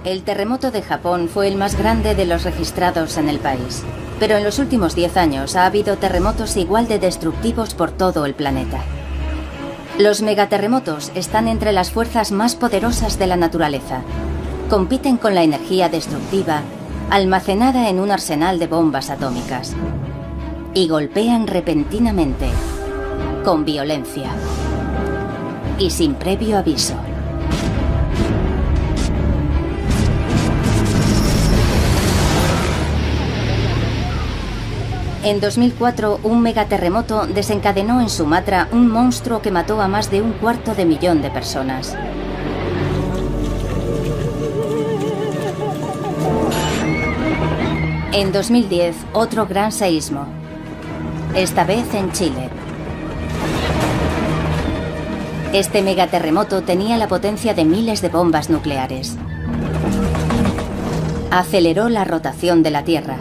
El terremoto de Japón fue el más grande de los registrados en el país. Pero en los últimos 10 años ha habido terremotos igual de destructivos por todo el planeta. Los megaterremotos están entre las fuerzas más poderosas de la naturaleza. Compiten con la energía destructiva almacenada en un arsenal de bombas atómicas. Y golpean repentinamente, con violencia y sin previo aviso. En 2004, un megaterremoto desencadenó en Sumatra un monstruo que mató a más de 250.000 de personas. En 2010, otro gran seísmo, esta vez en Chile. Este megaterremoto tenía la potencia de miles de bombas nucleares. Aceleró la rotación de la Tierra.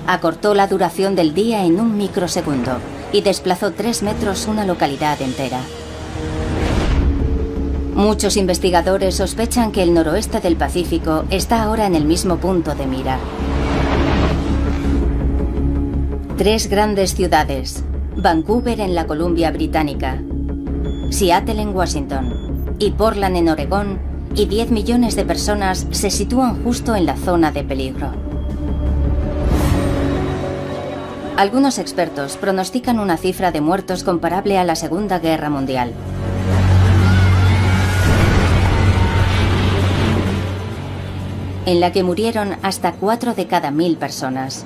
Acortó la duración del día en un microsegundo y desplazó 3 metros una localidad entera. Muchos investigadores sospechan que el noroeste del Pacífico está ahora en el mismo punto de mira. 3 grandes ciudades: Vancouver en la Columbia Británica, Seattle en Washington y Portland en Oregón, y 10 millones de personas se sitúan justo en la zona de peligro. Algunos expertos pronostican una cifra de muertos comparable a la Segunda Guerra Mundial. En la que murieron hasta 4 de cada 1000 personas.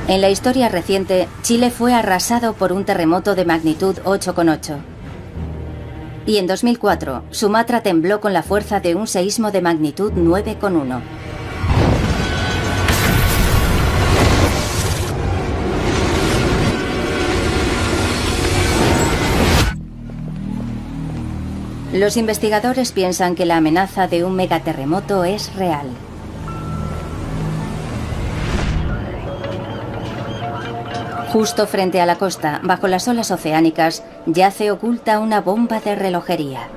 En la historia reciente, Chile fue arrasado por un terremoto de magnitud 8,8. Y en 2004, Sumatra tembló con la fuerza de un seísmo de magnitud 9,1. Los investigadores piensan que la amenaza de un megaterremoto es real. Justo frente a la costa, bajo las olas oceánicas, yace oculta una bomba de relojería.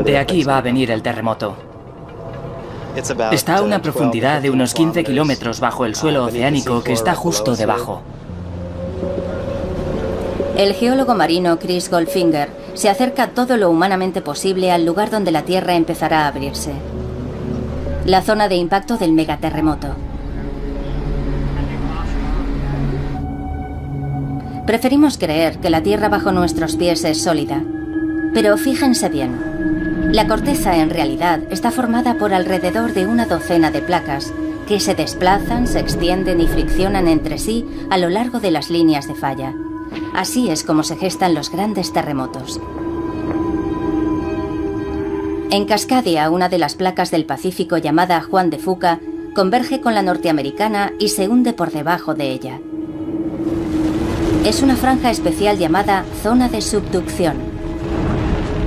De aquí va a venir el terremoto. Está a una profundidad de unos 15 kilómetros bajo el suelo oceánico que está justo debajo. El geólogo marino Chris Goldfinger se acerca todo lo humanamente posible al lugar donde la Tierra empezará a abrirse. La zona de impacto del megaterremoto. Preferimos creer que la Tierra bajo nuestros pies es sólida. Pero fíjense bien. La corteza en realidad está formada por alrededor de una docena de placas que se desplazan, se extienden y friccionan entre sí a lo largo de las líneas de falla. Así es como se gestan los grandes terremotos. En Cascadia, una de las placas del Pacífico llamada Juan de Fuca converge con la norteamericana y se hunde por debajo de ella. Es una franja especial llamada zona de subducción.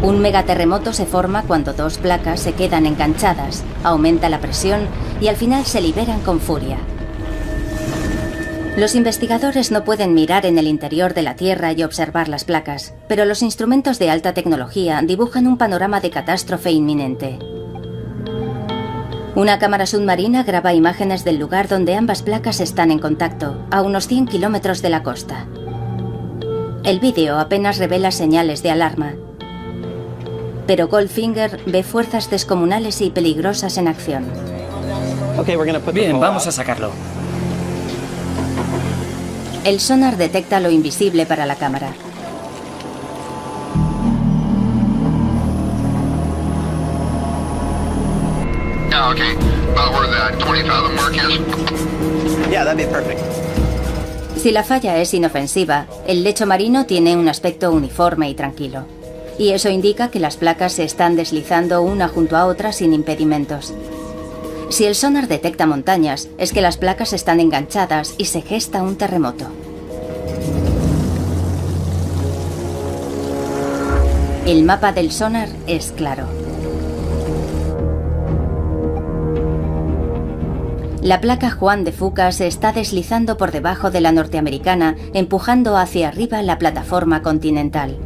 Un megaterremoto se forma cuando 2 placas se quedan enganchadas, aumenta la presión y al final se liberan con furia. Los investigadores no pueden mirar en el interior de la Tierra y observar las placas, pero los instrumentos de alta tecnología dibujan un panorama de catástrofe inminente. Una cámara submarina graba imágenes del lugar donde ambas placas están en contacto, a unos 100 kilómetros de la costa. El vídeo apenas revela señales de alarma, pero Goldfinger ve fuerzas descomunales y peligrosas en acción. Bien, vamos a sacarlo. El sonar detecta lo invisible para la cámara. Okay. About where that 20,000 mark is? Yeah, that'd be perfect. Si la falla es inofensiva, el lecho marino tiene un aspecto uniforme y tranquilo. Y eso indica que las placas se están deslizando una junto a otra sin impedimentos. Si el sonar detecta montañas, es que las placas están enganchadas y se gesta un terremoto. El mapa del sonar es claro. La placa Juan de Fuca se está deslizando por debajo de la norteamericana, empujando hacia arriba la plataforma continental.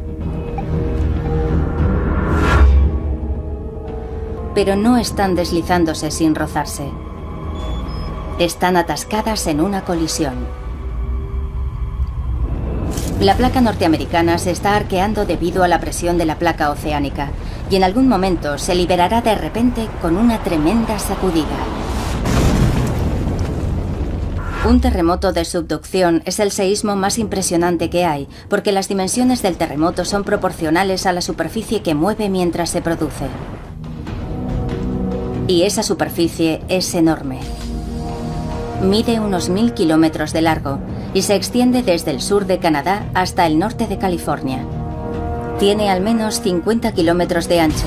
pero no están deslizándose sin rozarse. Están atascadas en una colisión. La placa norteamericana se está arqueando debido a la presión de la placa oceánica y en algún momento se liberará de repente con una tremenda sacudida. Un terremoto de subducción es el seísmo más impresionante que hay, porque las dimensiones del terremoto son proporcionales a la superficie que mueve mientras se produce. Y esa superficie es enorme. Mide unos 1000 kilómetros de largo y se extiende desde el sur de Canadá hasta el norte de California. Tiene al menos 50 kilómetros de ancho.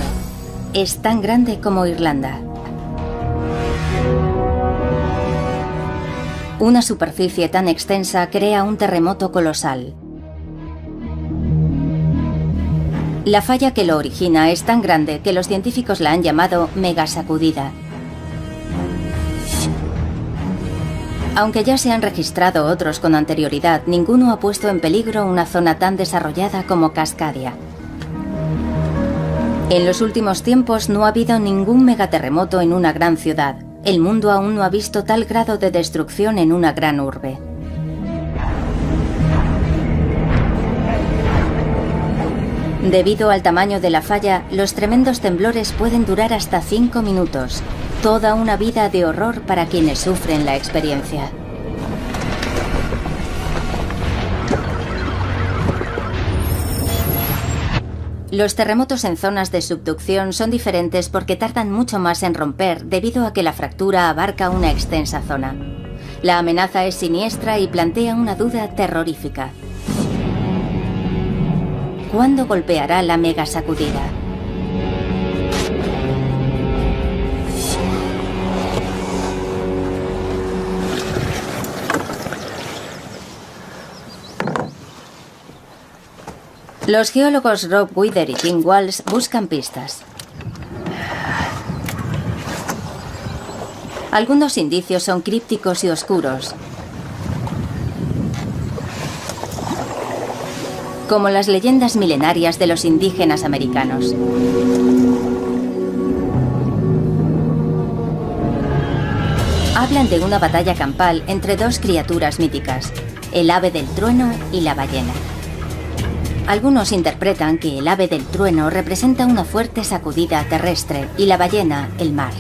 Es tan grande como Irlanda. Una superficie tan extensa crea un terremoto colosal. La falla que lo origina es tan grande que los científicos la han llamado megasacudida. Aunque ya se han registrado otros con anterioridad, ninguno ha puesto en peligro una zona tan desarrollada como Cascadia. En los últimos tiempos no ha habido ningún megaterremoto en una gran ciudad. El mundo aún no ha visto tal grado de destrucción en una gran urbe. Debido al tamaño de la falla, los tremendos temblores pueden durar hasta 5 minutos. Toda una vida de horror para quienes sufren la experiencia. Los terremotos en zonas de subducción son diferentes porque tardan mucho más en romper debido a que la fractura abarca una extensa zona. La amenaza es siniestra y plantea una duda terrorífica. ¿Cuándo golpeará la megasacudida? Los geólogos Rob Wither y Tim Walsh buscan pistas. Algunos indicios son crípticos y oscuros, como las leyendas milenarias de los indígenas americanos. Hablan de una batalla campal entre dos criaturas míticas, el ave del trueno y la ballena. Algunos interpretan que el ave del trueno representa una fuerte sacudida terrestre y la ballena, el mar.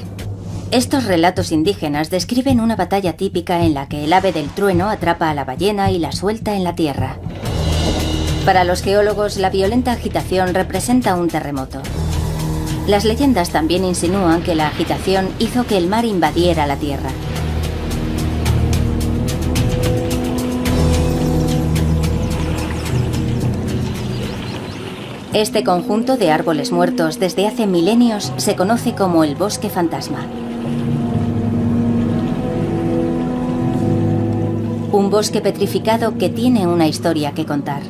Estos relatos indígenas describen una batalla típica en la que el ave del trueno atrapa a la ballena y la suelta en la tierra. Para los geólogos, la violenta agitación representa un terremoto. Las leyendas también insinúan que la agitación hizo que el mar invadiera la tierra. Este conjunto de árboles muertos desde hace milenios se conoce como el bosque fantasma. Un bosque petrificado que tiene una historia que contar.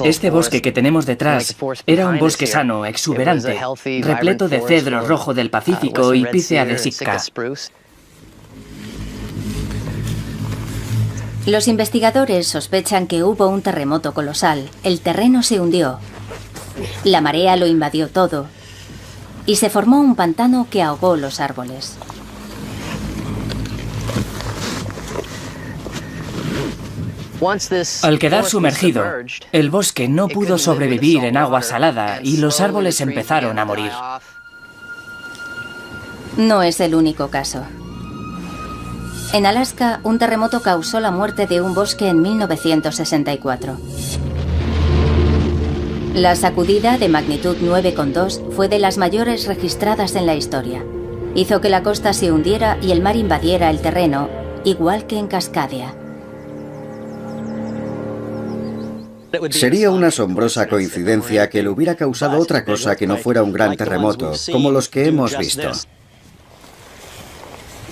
Este bosque que tenemos detrás era un bosque sano, exuberante, repleto de cedro rojo del Pacífico y pícea de Sitka. Los investigadores sospechan que hubo un terremoto colosal. El terreno se hundió. La marea lo invadió todo. Y se formó un pantano que ahogó los árboles. Al quedar sumergido, el bosque no pudo sobrevivir en agua salada y los árboles empezaron a morir. No es el único caso. En Alaska, un terremoto causó la muerte de un bosque en 1964. La sacudida de magnitud 9,2 fue de las mayores registradas en la historia. Hizo que la costa se hundiera y el mar invadiera el terreno, igual que en Cascadia. Sería una asombrosa coincidencia que le hubiera causado otra cosa que no fuera un gran terremoto, como los que hemos visto.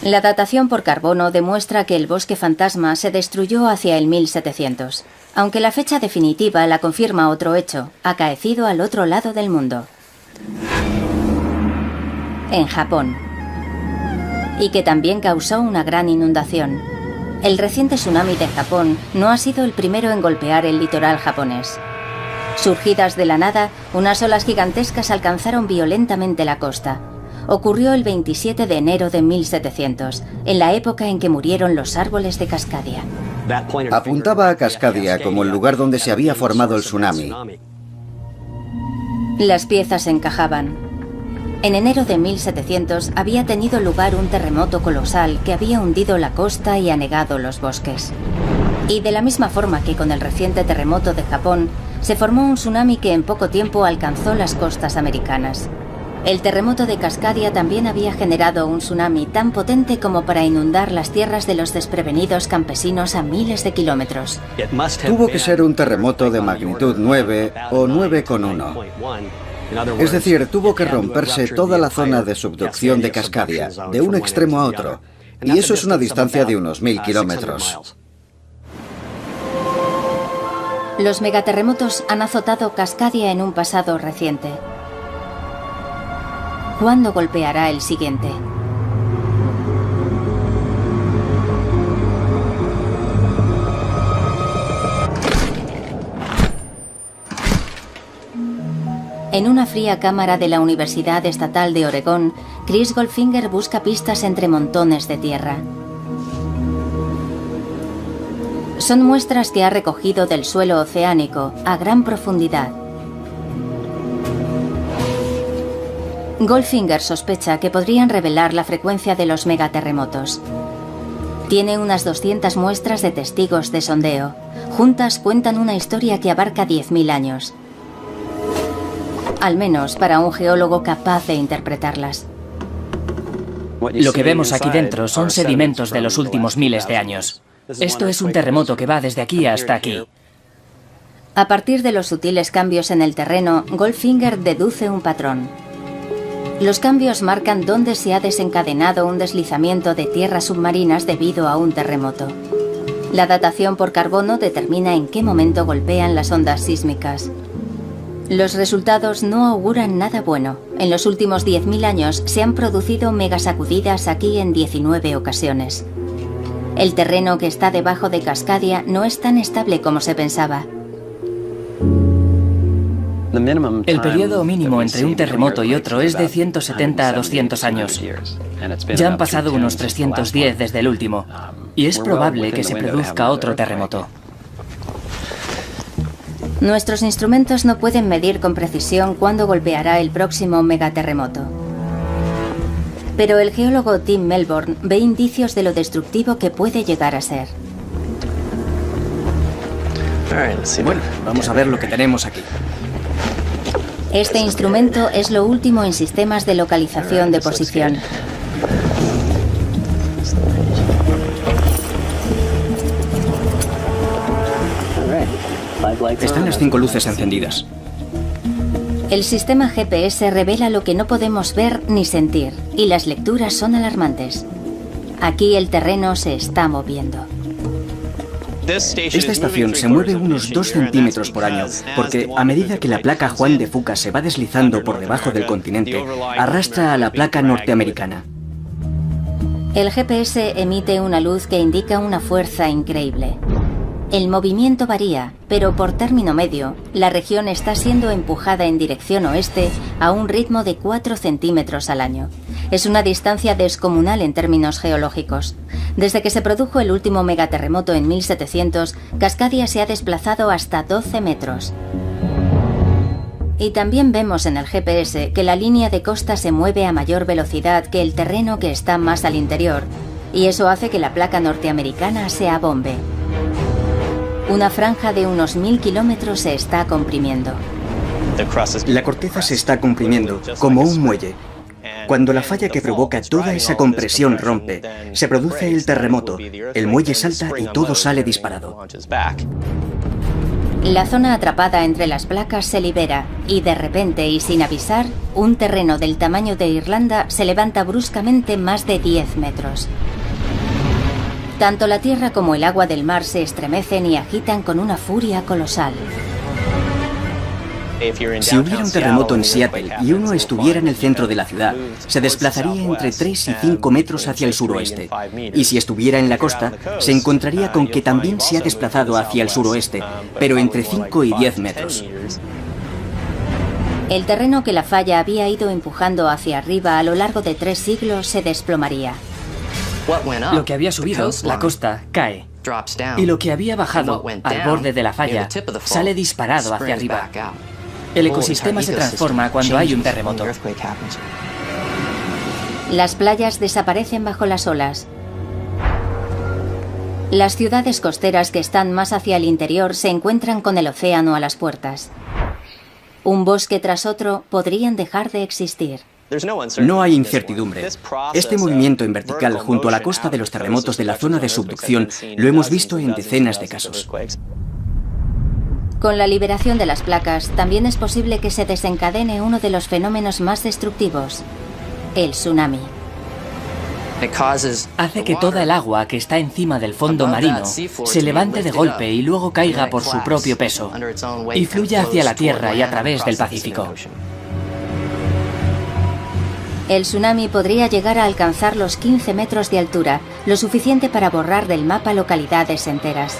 La datación por carbono demuestra que el bosque fantasma se destruyó hacia el 1700, aunque la fecha definitiva la confirma otro hecho, acaecido al otro lado del mundo. En Japón. Y que también causó una gran inundación. El reciente tsunami de Japón no ha sido el primero en golpear el litoral japonés. Surgidas de la nada, unas olas gigantescas alcanzaron violentamente la costa. Ocurrió el 27 de enero de 1700, en la época en que murieron los árboles de Cascadia. Apuntaba a Cascadia como el lugar donde se había formado el tsunami. Las piezas encajaban. En enero de 1700 había tenido lugar un terremoto colosal que había hundido la costa y anegado los bosques. Y de la misma forma que con el reciente terremoto de Japón, se formó un tsunami que en poco tiempo alcanzó las costas americanas. El terremoto de Cascadia también había generado un tsunami tan potente como para inundar las tierras de los desprevenidos campesinos a miles de kilómetros. Tuvo que ser un terremoto de magnitud 9 o 9,1. Es decir, tuvo que romperse toda la zona de subducción de Cascadia, de un extremo a otro, y eso es una distancia de unos 1000 kilómetros. Los megaterremotos han azotado Cascadia en un pasado reciente. ¿Cuándo golpeará el siguiente? En una fría cámara de la Universidad Estatal de Oregón, Chris Goldfinger busca pistas entre montones de tierra. Son muestras que ha recogido del suelo oceánico a gran profundidad. Goldfinger sospecha que podrían revelar la frecuencia de los megaterremotos. Tiene unas 200 muestras de testigos de sondeo. Juntas cuentan una historia que abarca 10.000 años. Al menos para un geólogo capaz de interpretarlas. Lo que vemos aquí dentro son sedimentos de los últimos miles de años. Esto es un terremoto que va desde aquí hasta aquí. A partir de los sutiles cambios en el terreno, Goldfinger deduce un patrón. Los cambios marcan dónde se ha desencadenado un deslizamiento de tierras submarinas debido a un terremoto. La datación por carbono determina en qué momento golpean las ondas sísmicas. Los resultados no auguran nada bueno. En los últimos 10.000 años se han producido megasacudidas aquí en 19 ocasiones. El terreno que está debajo de Cascadia no es tan estable como se pensaba. El periodo mínimo entre un terremoto y otro es de 170 a 200 años. Ya han pasado unos 310 desde el último, y es probable que se produzca otro terremoto. Nuestros instrumentos no pueden medir con precisión cuándo golpeará el próximo megaterremoto. Pero el geólogo Tim Melbourne ve indicios de lo destructivo que puede llegar a ser. Bueno, vamos a ver lo que tenemos aquí. Este instrumento es lo último en sistemas de localización de posición. Están las 5 luces encendidas. El sistema GPS revela lo que no podemos ver ni sentir, y las lecturas son alarmantes. Aquí el terreno se está moviendo. Esta estación se mueve unos 2 centímetros por año, porque a medida que la placa Juan de Fuca se va deslizando por debajo del continente, arrastra a la placa norteamericana. El GPS emite una luz que indica una fuerza increíble. El movimiento varía, pero por término medio, la región está siendo empujada en dirección oeste a un ritmo de 4 centímetros al año. Es una distancia descomunal en términos geológicos. Desde que se produjo el último megaterremoto en 1700, Cascadia se ha desplazado hasta 12 metros. Y también vemos en el GPS que la línea de costa se mueve a mayor velocidad que el terreno que está más al interior, y eso hace que la placa norteamericana se abombe. Una franja de unos 1000 kilómetros se está comprimiendo. La corteza se está comprimiendo, como un muelle. Cuando la falla que provoca toda esa compresión rompe, se produce el terremoto, el muelle salta y todo sale disparado. La zona atrapada entre las placas se libera y de repente y sin avisar, un terreno del tamaño de Irlanda se levanta bruscamente más de 10 metros. Tanto la tierra como el agua del mar se estremecen y agitan con una furia colosal. Si hubiera un terremoto en Seattle y uno estuviera en el centro de la ciudad, se desplazaría entre 3 y 5 metros hacia el suroeste. Y si estuviera en la costa, se encontraría con que también se ha desplazado hacia el suroeste, pero entre 5 y 10 metros. El terreno que la falla había ido empujando hacia arriba a lo largo de 3 siglos se desplomaría. Lo que había subido, la costa, cae. Y lo que había bajado, al borde de la falla, sale disparado hacia arriba. El ecosistema se transforma cuando hay un terremoto. Las playas desaparecen bajo las olas. Las ciudades costeras que están más hacia el interior se encuentran con el océano a las puertas. Un bosque tras otro podrían dejar de existir. No hay incertidumbre. Este movimiento en vertical junto a la costa de los terremotos de la zona de subducción lo hemos visto en decenas de casos. Con la liberación de las placas, también es posible que se desencadene uno de los fenómenos más destructivos, el tsunami. Hace que toda el agua que está encima del fondo marino se levante de golpe y luego caiga por su propio peso y fluya hacia la Tierra y a través del Pacífico. El tsunami podría llegar a alcanzar los 15 metros de altura, lo suficiente para borrar del mapa localidades enteras.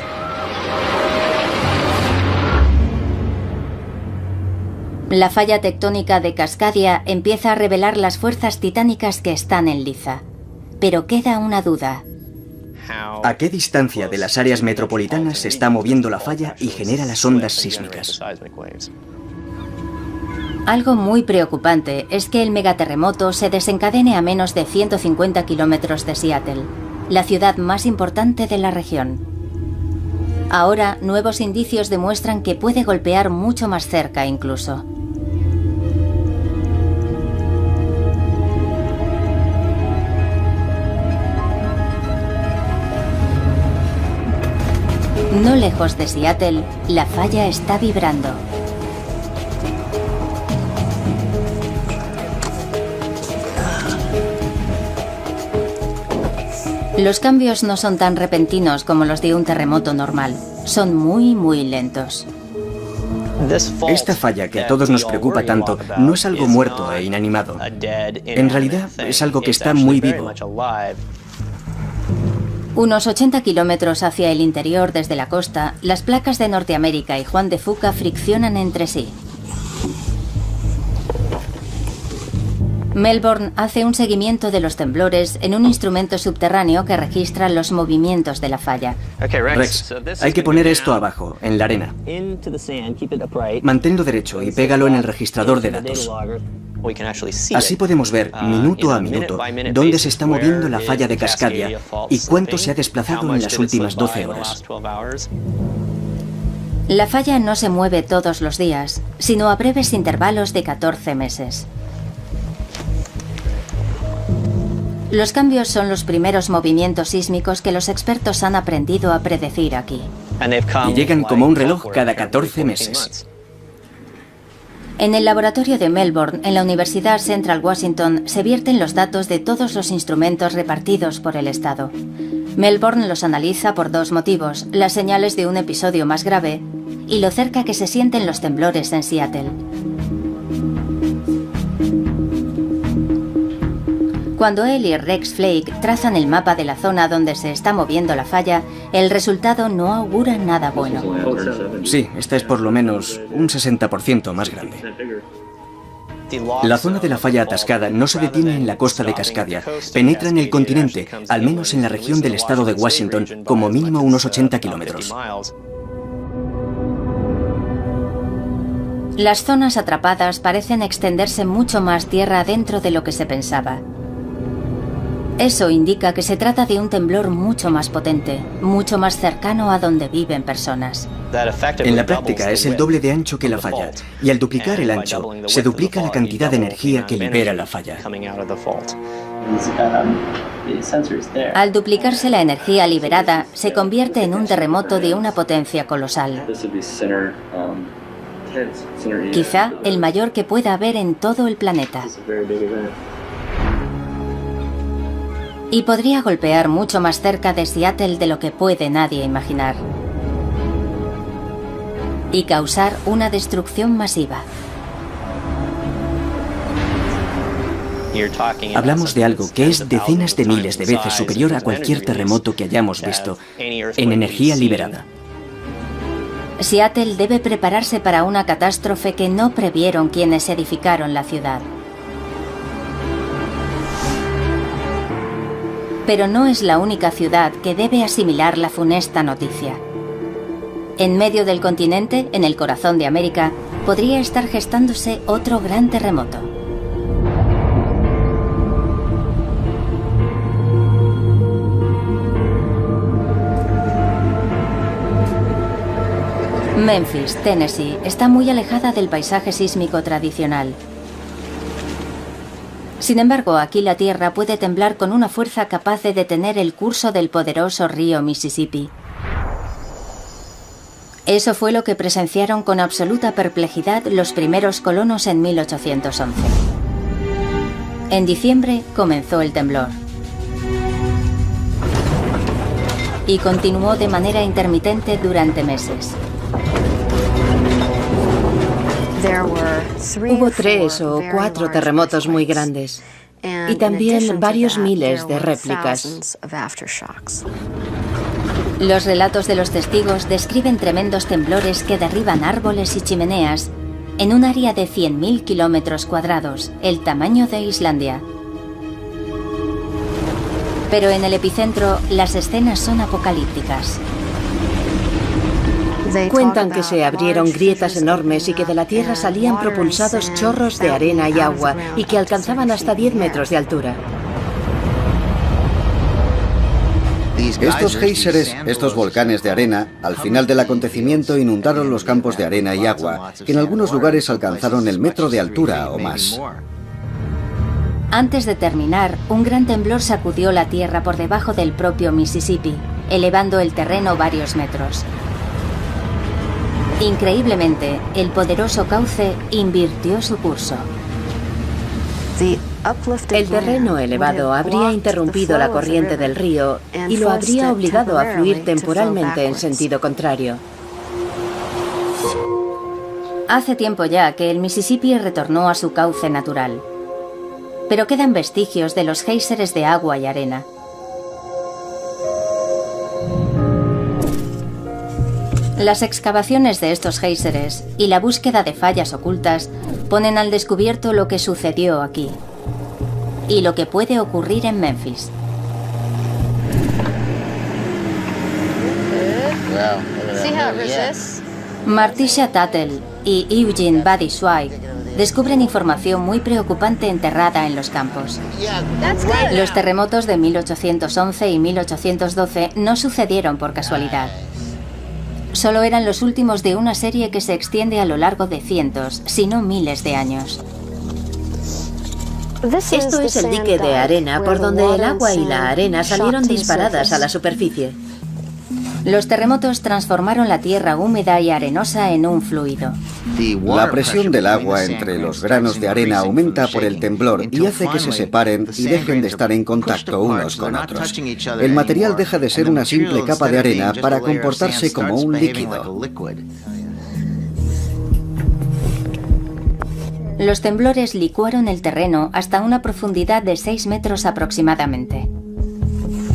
La falla tectónica de Cascadia empieza a revelar las fuerzas titánicas que están en liza. Pero queda una duda. ¿A qué distancia de las áreas metropolitanas se está moviendo la falla y genera las ondas sísmicas? Algo muy preocupante es que el megaterremoto se desencadene a menos de 150 kilómetros de Seattle, la ciudad más importante de la región. Ahora, nuevos indicios demuestran que puede golpear mucho más cerca incluso. No lejos de Seattle, la falla está vibrando. Los cambios no son tan repentinos como los de un terremoto normal. Son muy lentos. Esta falla que a todos nos preocupa tanto no es algo muerto e inanimado. En realidad es algo que está muy vivo. Unos 80 kilómetros hacia el interior desde la costa, las placas de Norteamérica y Juan de Fuca friccionan entre sí. Melbourne hace un seguimiento de los temblores en un instrumento subterráneo que registra los movimientos de la falla. Rex, hay que poner esto abajo, en la arena. Manténlo derecho y pégalo en el registrador de datos. Así podemos ver, minuto a minuto, dónde se está moviendo la falla de Cascadia y cuánto se ha desplazado en las últimas 12 horas. La falla no se mueve todos los días, sino a breves intervalos de 14 meses. Los cambios son los primeros movimientos sísmicos que los expertos han aprendido a predecir aquí. Y llegan como un reloj cada 14 meses. En el laboratorio de Melbourne, en la Universidad Central Washington, se vierten los datos de todos los instrumentos repartidos por el estado. Melbourne los analiza por 2 motivos: las señales de un episodio más grave y lo cerca que se sienten los temblores en Seattle. Cuando él y Rex Flake trazan el mapa de la zona donde se está moviendo la falla, el resultado no augura nada bueno. Sí, esta es por lo menos un 60% más grande. La zona de la falla atascada no se detiene en la costa de Cascadia, penetra en el continente, al menos en la región del estado de Washington, como mínimo unos 80 kilómetros. Las zonas atrapadas parecen extenderse mucho más tierra adentro de lo que se pensaba. Eso indica que se trata de un temblor mucho más potente, mucho más cercano a donde viven personas. En la práctica es el doble de ancho que la falla, y al duplicar el ancho, se duplica la cantidad de energía que libera la falla. Al duplicarse la energía liberada, se convierte en un terremoto de una potencia colosal. Quizá el mayor que pueda haber en todo el planeta. Y podría golpear mucho más cerca de Seattle de lo que puede nadie imaginar. y causar una destrucción masiva. Hablamos de algo que es decenas de miles de veces superior a cualquier terremoto que hayamos visto en energía liberada. Seattle debe prepararse para una catástrofe que no previeron quienes edificaron la ciudad. Pero no es la única ciudad que debe asimilar la funesta noticia. En medio del continente, en el corazón de América, podría estar gestándose otro gran terremoto. Memphis, Tennessee, está muy alejada del paisaje sísmico tradicional. Sin embargo, aquí la tierra puede temblar con una fuerza capaz de detener el curso del poderoso río Mississippi. Eso fue lo que presenciaron con absoluta perplejidad los primeros colonos en 1811. En diciembre comenzó el temblor. Y continuó de manera intermitente durante meses. Hubo 3 o 4 terremotos muy grandes y también varios miles de réplicas. Los relatos de los testigos describen tremendos temblores que derriban árboles y chimeneas en un área de 100.000 kilómetros cuadrados, el tamaño de Islandia. Pero en el epicentro, las escenas son apocalípticas. Cuentan que se abrieron grietas enormes y que de la tierra salían propulsados chorros de arena y agua y que alcanzaban hasta 10 metros de altura. Estos géiseres, estos volcanes de arena, al final del acontecimiento inundaron los campos de arena y agua, que en algunos lugares alcanzaron el metro de altura o más. Antes de terminar, un gran temblor sacudió la tierra por debajo del propio Mississippi, elevando el terreno varios metros. Increíblemente, el poderoso cauce invirtió su curso. El terreno elevado habría interrumpido la corriente del río y lo habría obligado a fluir temporalmente en sentido contrario. Hace tiempo ya que el Mississippi retornó a su cauce natural. Pero quedan vestigios de los géiseres de agua y arena. Las excavaciones de estos géiseres y la búsqueda de fallas ocultas ponen al descubierto lo que sucedió aquí y lo que puede ocurrir en Memphis. Martisha Tuttle y Eugene Buddy Zweig descubren información muy preocupante enterrada en los campos. Los terremotos de 1811 y 1812 no sucedieron por casualidad. Solo eran los últimos de una serie que se extiende a lo largo de cientos, si no miles de años. Esto es el dique de arena por donde el agua y la arena salieron disparadas a la superficie. Los terremotos transformaron la tierra húmeda y arenosa en un fluido. La presión del agua entre los granos de arena aumenta por el temblor y hace que se separen y dejen de estar en contacto unos con otros. El material deja de ser una simple capa de arena para comportarse como un líquido. Los temblores licuaron el terreno hasta una profundidad de 6 metros aproximadamente.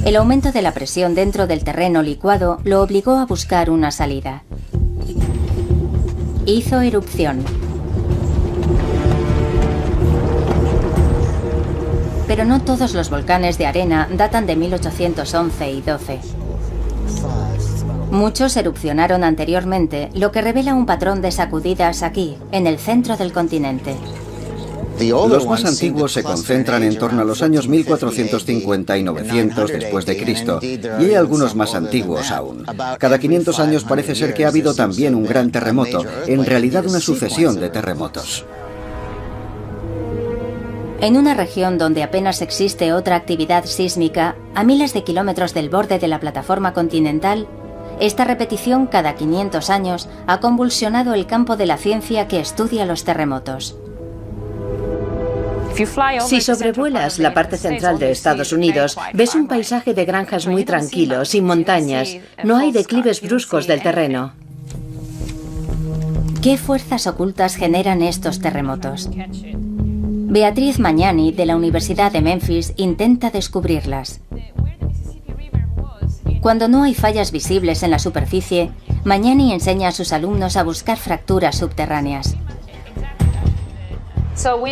El aumento de la presión dentro del terreno licuado lo obligó a buscar una salida. Hizo erupción. Pero no todos los volcanes de arena datan de 1811 y 12. Muchos erupcionaron anteriormente, lo que revela un patrón de sacudidas aquí, en el centro del continente. Los más antiguos se concentran en torno a los años 1450 y 900 después de Cristo, y hay algunos más antiguos aún. Cada 500 años parece ser que ha habido también un gran terremoto, en realidad una sucesión de terremotos. En una región donde apenas existe otra actividad sísmica, a miles de kilómetros del borde de la plataforma continental, esta repetición cada 500 años ha convulsionado el campo de la ciencia que estudia los terremotos. Si sobrevuelas la parte central de Estados Unidos, ves un paisaje de granjas muy tranquilo, sin montañas. No hay declives bruscos del terreno. ¿Qué fuerzas ocultas generan estos terremotos? Beatriz Magnani, de la Universidad de Memphis, intenta descubrirlas. Cuando no hay fallas visibles en la superficie, Magnani enseña a sus alumnos a buscar fracturas subterráneas.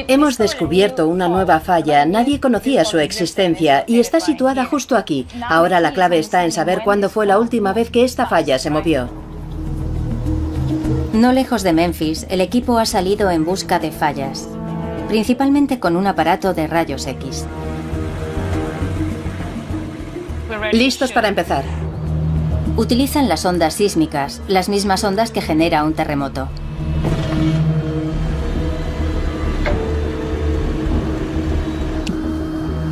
Hemos descubierto una nueva falla. Nadie conocía su existencia y está situada justo aquí. Ahora la clave está en saber cuándo fue la última vez que esta falla se movió. No lejos de Memphis, el equipo ha salido en busca de fallas, principalmente con un aparato de rayos X. Listos para empezar. Utilizan las ondas sísmicas, las mismas ondas que genera un terremoto.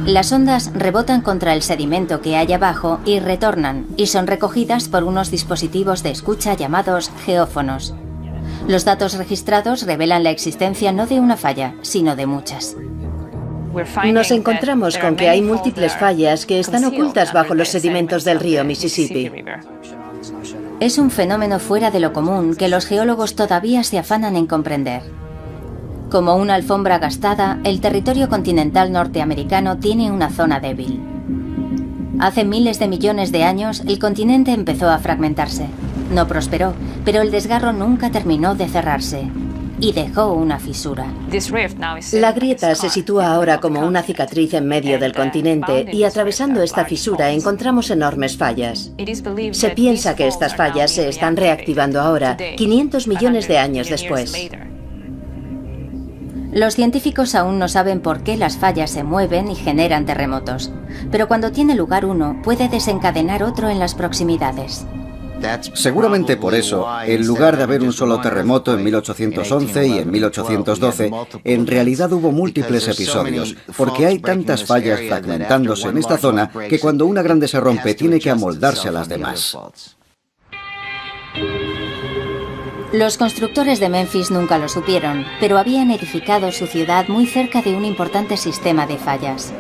Las ondas rebotan contra el sedimento que hay abajo y retornan, y son recogidas por unos dispositivos de escucha llamados geófonos. Los datos registrados revelan la existencia no de una falla, sino de muchas. Nos encontramos con que hay múltiples fallas que están ocultas bajo los sedimentos del río Mississippi. Es un fenómeno fuera de lo común que los geólogos todavía se afanan en comprender. Como una alfombra gastada, el territorio continental norteamericano tiene una zona débil. Hace miles de millones de años, el continente empezó a fragmentarse. No prosperó, pero el desgarro nunca terminó de cerrarse y dejó una fisura. La grieta se sitúa ahora como una cicatriz en medio del continente y atravesando esta fisura encontramos enormes fallas. Se piensa que estas fallas se están reactivando ahora, 500 millones de años después. Los científicos aún no saben por qué las fallas se mueven y generan terremotos, pero cuando tiene lugar uno, puede desencadenar otro en las proximidades. Seguramente por eso, en lugar de haber un solo terremoto en 1811 y en 1812, en realidad hubo múltiples episodios, porque hay tantas fallas fragmentándose en esta zona que cuando una grande se rompe tiene que amoldarse a las demás. Los constructores de Memphis nunca lo supieron, pero habían edificado su ciudad muy cerca de un importante sistema de fallas.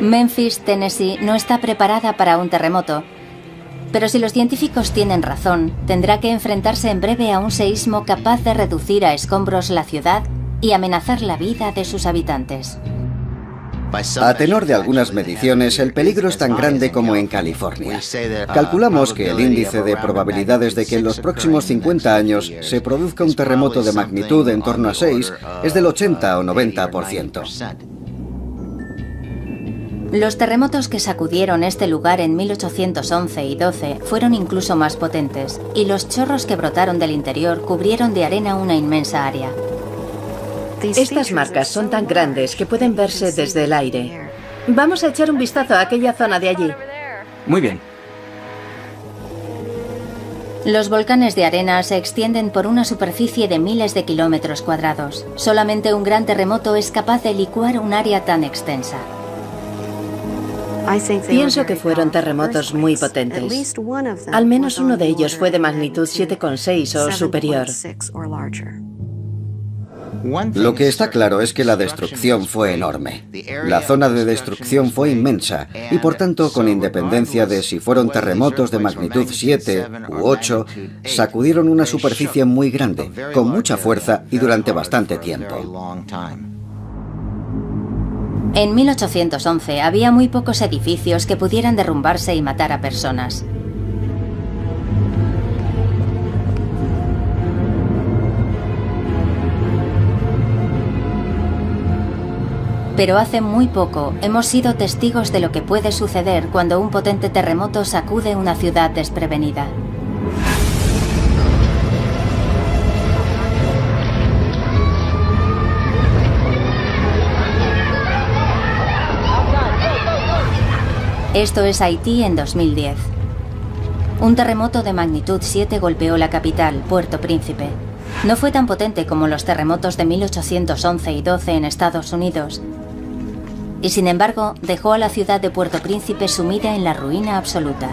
Memphis, Tennessee, no está preparada para un terremoto, pero si los científicos tienen razón, tendrá que enfrentarse en breve a un seísmo capaz de reducir a escombros la ciudad y amenazar la vida de sus habitantes. A tenor de algunas mediciones, el peligro es tan grande como en California. Calculamos que el índice de probabilidades de que en los próximos 50 años se produzca un terremoto de magnitud en torno a 6 es del 80 o 90%. Los terremotos que sacudieron este lugar en 1811 y 12 fueron incluso más potentes, y los chorros que brotaron del interior cubrieron de arena una inmensa área. Estas marcas son tan grandes que pueden verse desde el aire. Vamos a echar un vistazo a aquella zona de allí. Muy bien. Los volcanes de arena se extienden por una superficie de miles de kilómetros cuadrados. Solamente un gran terremoto es capaz de licuar un área tan extensa. Pienso que fueron terremotos muy potentes. Al menos uno de ellos fue de magnitud 7,6 o superior. Lo que está claro es que la destrucción fue enorme. La zona de destrucción fue inmensa y por tanto, con independencia de si fueron terremotos de magnitud 7 u 8, sacudieron una superficie muy grande, con mucha fuerza y durante bastante tiempo. En 1811 había muy pocos edificios que pudieran derrumbarse y matar a personas. Pero hace muy poco hemos sido testigos de lo que puede suceder cuando un potente terremoto sacude una ciudad desprevenida. Esto es Haití en 2010. Un terremoto de magnitud 7 golpeó la capital, Puerto Príncipe. No fue tan potente como los terremotos de 1811 y 12 en Estados Unidos. Y sin embargo, dejó a la ciudad de Puerto Príncipe sumida en la ruina absoluta.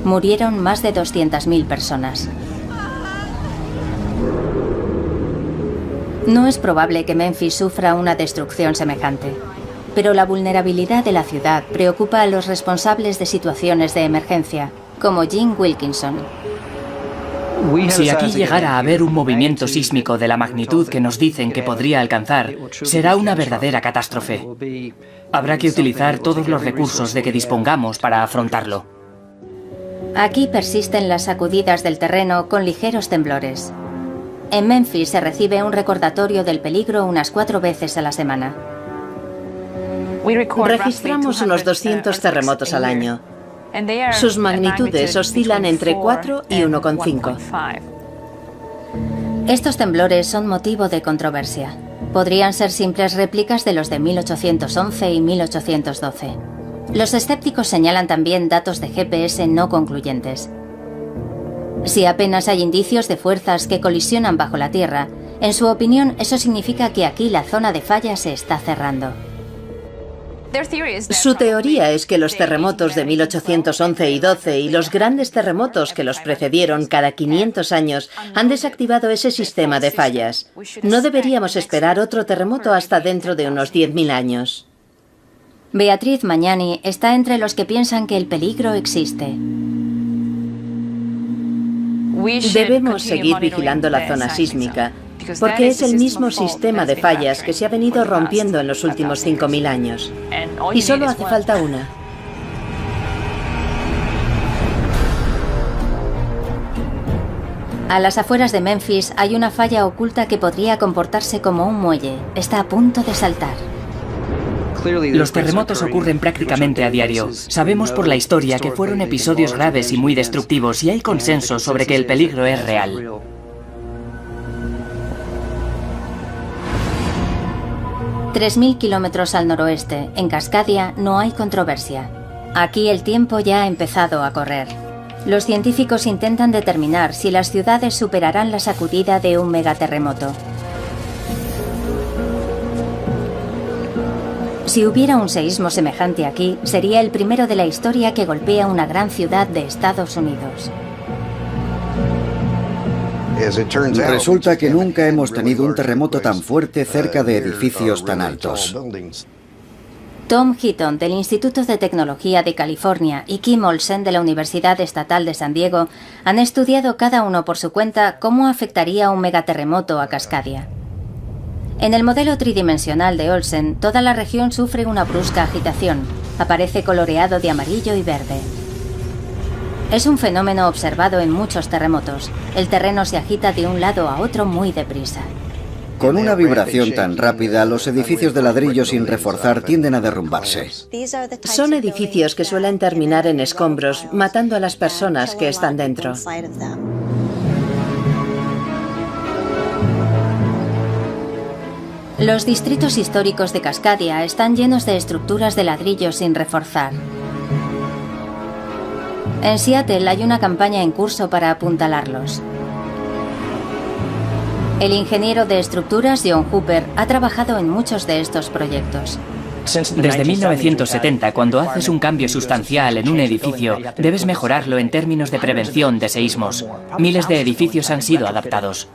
Murieron más de 200.000 personas. No es probable que Memphis sufra una destrucción semejante, pero la vulnerabilidad de la ciudad preocupa a los responsables de situaciones de emergencia, como Jim Wilkinson. Si aquí llegara a haber un movimiento sísmico de la magnitud que nos dicen que podría alcanzar, será una verdadera catástrofe. Habrá que utilizar todos los recursos de que dispongamos para afrontarlo. Aquí persisten las sacudidas del terreno con ligeros temblores. En Memphis se recibe un recordatorio del peligro unas 4 veces a la semana. Registramos unos 200 terremotos al año. Sus magnitudes oscilan entre 4 y 1,5. Estos temblores son motivo de controversia. Podrían ser simples réplicas de los de 1811 y 1812. Los escépticos señalan también datos de GPS no concluyentes. Si apenas hay indicios de fuerzas que colisionan bajo la Tierra, en su opinión eso significa que aquí la zona de falla se está cerrando. Su teoría es que los terremotos de 1811 y 12 y los grandes terremotos que los precedieron cada 500 años han desactivado ese sistema de fallas. No deberíamos esperar otro terremoto hasta dentro de unos 10.000 años. Beatriz Magnani está entre los que piensan que el peligro existe. Debemos seguir vigilando la zona sísmica, porque es el mismo sistema de fallas que se ha venido rompiendo en los últimos 5.000 años. Y solo hace falta una. A las afueras de Memphis hay una falla oculta que podría comportarse como un muelle. Está a punto de saltar. Los terremotos ocurren prácticamente a diario. Sabemos por la historia que fueron episodios graves y muy destructivos y hay consenso sobre que el peligro es real. $3.000 kilómetros al noroeste, en Cascadia, no hay controversia. Aquí el tiempo ya ha empezado a correr. Los científicos intentan determinar si las ciudades superarán la sacudida de un megaterremoto. Si hubiera un seísmo semejante aquí, sería el primero de la historia que golpea una gran ciudad de Estados Unidos. Resulta que nunca hemos tenido un terremoto tan fuerte cerca de edificios tan altos. Tom Heaton, del Instituto de Tecnología de California, y Kim Olsen, de la Universidad Estatal de San Diego, han estudiado cada uno por su cuenta cómo afectaría un megaterremoto a Cascadia. En el modelo tridimensional de Olsen, toda la región sufre una brusca agitación. Aparece coloreado de amarillo y verde. Es un fenómeno observado en muchos terremotos. El terreno se agita de un lado a otro muy deprisa. Con una vibración tan rápida, los edificios de ladrillo sin reforzar tienden a derrumbarse. Son edificios que suelen terminar en escombros, matando a las personas que están dentro. Los distritos históricos de Cascadia están llenos de estructuras de ladrillo sin reforzar. En Seattle hay una campaña en curso para apuntalarlos. El ingeniero de estructuras John Hooper ha trabajado en muchos de estos proyectos. Desde 1970, cuando haces un cambio sustancial en un edificio, debes mejorarlo en términos de prevención de seísmos. Miles de edificios han sido adaptados.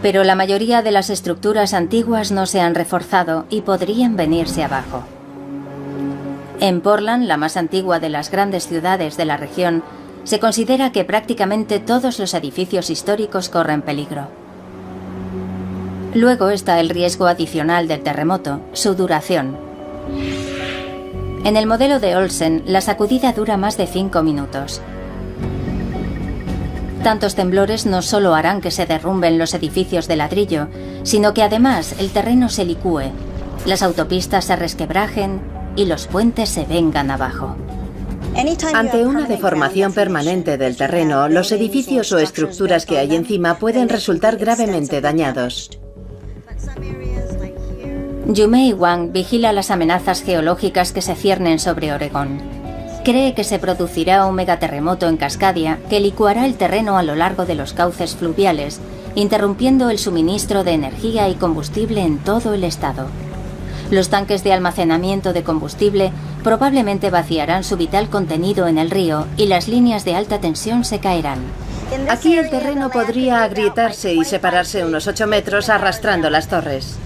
Pero la mayoría de las estructuras antiguas no se han reforzado y podrían venirse abajo. En Portland, la más antigua de las grandes ciudades de la región, se considera que prácticamente todos los edificios históricos corren peligro. Luego está el riesgo adicional del terremoto, su duración. En el modelo de Olsen, la sacudida dura más de 5 minutos. Tantos temblores no solo harán que se derrumben los edificios de ladrillo, sino que además el terreno se licúe, las autopistas se resquebrajen y los puentes se vengan abajo. Ante una deformación permanente del terreno, los edificios o estructuras que hay encima pueden resultar gravemente dañados. Yumei Wang vigila las amenazas geológicas que se ciernen sobre Oregón. Cree que se producirá un megaterremoto en Cascadia que licuará el terreno a lo largo de los cauces fluviales, interrumpiendo el suministro de energía y combustible en todo el estado. Los tanques de almacenamiento de combustible probablemente vaciarán su vital contenido en el río y las líneas de alta tensión se caerán. Aquí el terreno podría agrietarse y separarse unos 8 metros arrastrando las torres.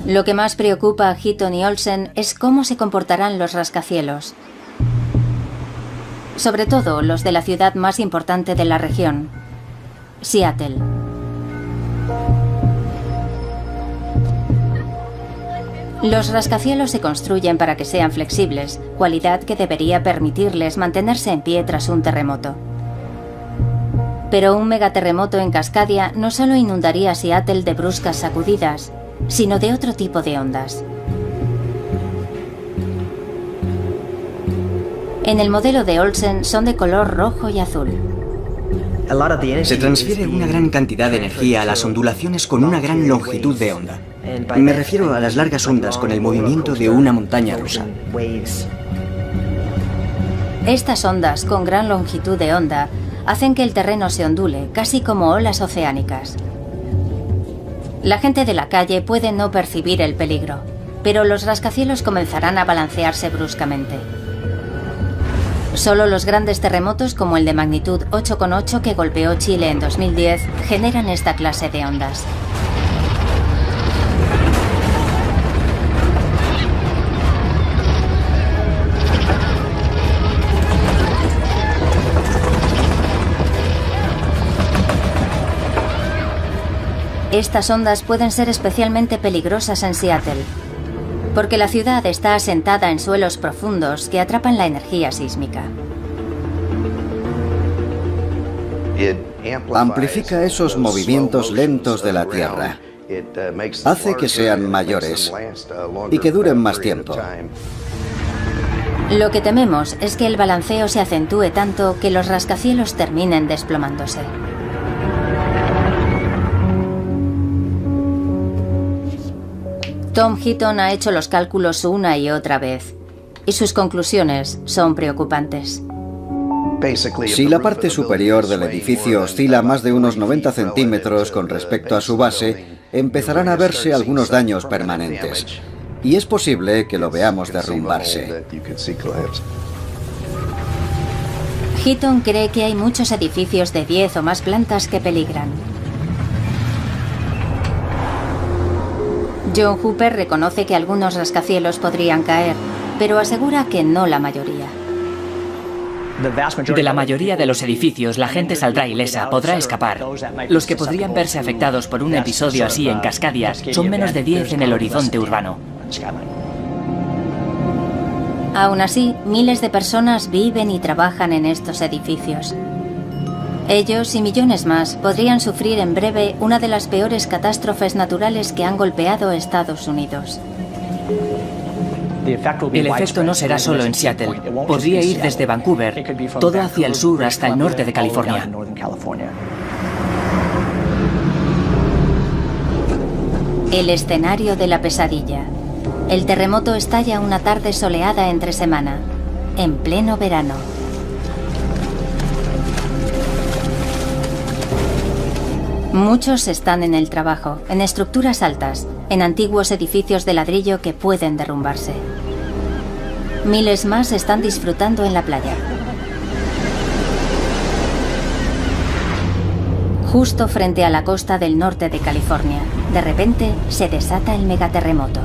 Lo que más preocupa a Heaton y Olsen es cómo se comportarán los rascacielos. Sobre todo los de la ciudad más importante de la región, Seattle. Los rascacielos se construyen para que sean flexibles, cualidad que debería permitirles mantenerse en pie tras un terremoto. Pero un megaterremoto en Cascadia no solo inundaría Seattle de bruscas sacudidas, sino de otro tipo de ondas. En el modelo de Olsen son de color rojo y azul. Se transfiere una gran cantidad de energía a las ondulaciones con una gran longitud de onda. Me refiero a las largas ondas con el movimiento de una montaña rusa. Estas ondas con gran longitud de onda hacen que el terreno se ondule, casi como olas oceánicas. La gente de la calle puede no percibir el peligro, pero los rascacielos comenzarán a balancearse bruscamente. Solo los grandes terremotos como el de magnitud 8,8 que golpeó Chile en 2010 generan esta clase de ondas. Estas ondas pueden ser especialmente peligrosas en Seattle, porque la ciudad está asentada en suelos profundos que atrapan la energía sísmica. Amplifica esos movimientos lentos de la Tierra. Hace que sean mayores y que duren más tiempo. Lo que tememos es que el balanceo se acentúe tanto que los rascacielos terminen desplomándose. Tom Heaton ha hecho los cálculos una y otra vez, y sus conclusiones son preocupantes. Si la parte superior del edificio oscila más de unos 90 centímetros con respecto a su base, empezarán a verse algunos daños permanentes, y es posible que lo veamos derrumbarse. Heaton cree que hay muchos edificios de 10 o más plantas que peligran. John Hooper reconoce que algunos rascacielos podrían caer, pero asegura que no la mayoría. De la mayoría de los edificios, la gente saldrá ilesa, podrá escapar. Los que podrían verse afectados por un episodio así en Cascadia son menos de 10 en el horizonte urbano. Aún así, miles de personas viven y trabajan en estos edificios. Ellos y millones más podrían sufrir en breve una de las peores catástrofes naturales que han golpeado a Estados Unidos. El efecto no será solo en Seattle. Podría ir desde Vancouver, todo hacia el sur hasta el norte de California. El escenario de la pesadilla. El terremoto estalla una tarde soleada entre semana, en pleno verano. Muchos están en el trabajo, en estructuras altas, en antiguos edificios de ladrillo que pueden derrumbarse. Miles más están disfrutando en la playa. Justo frente a la costa del norte de California, de repente se desata el megaterremoto.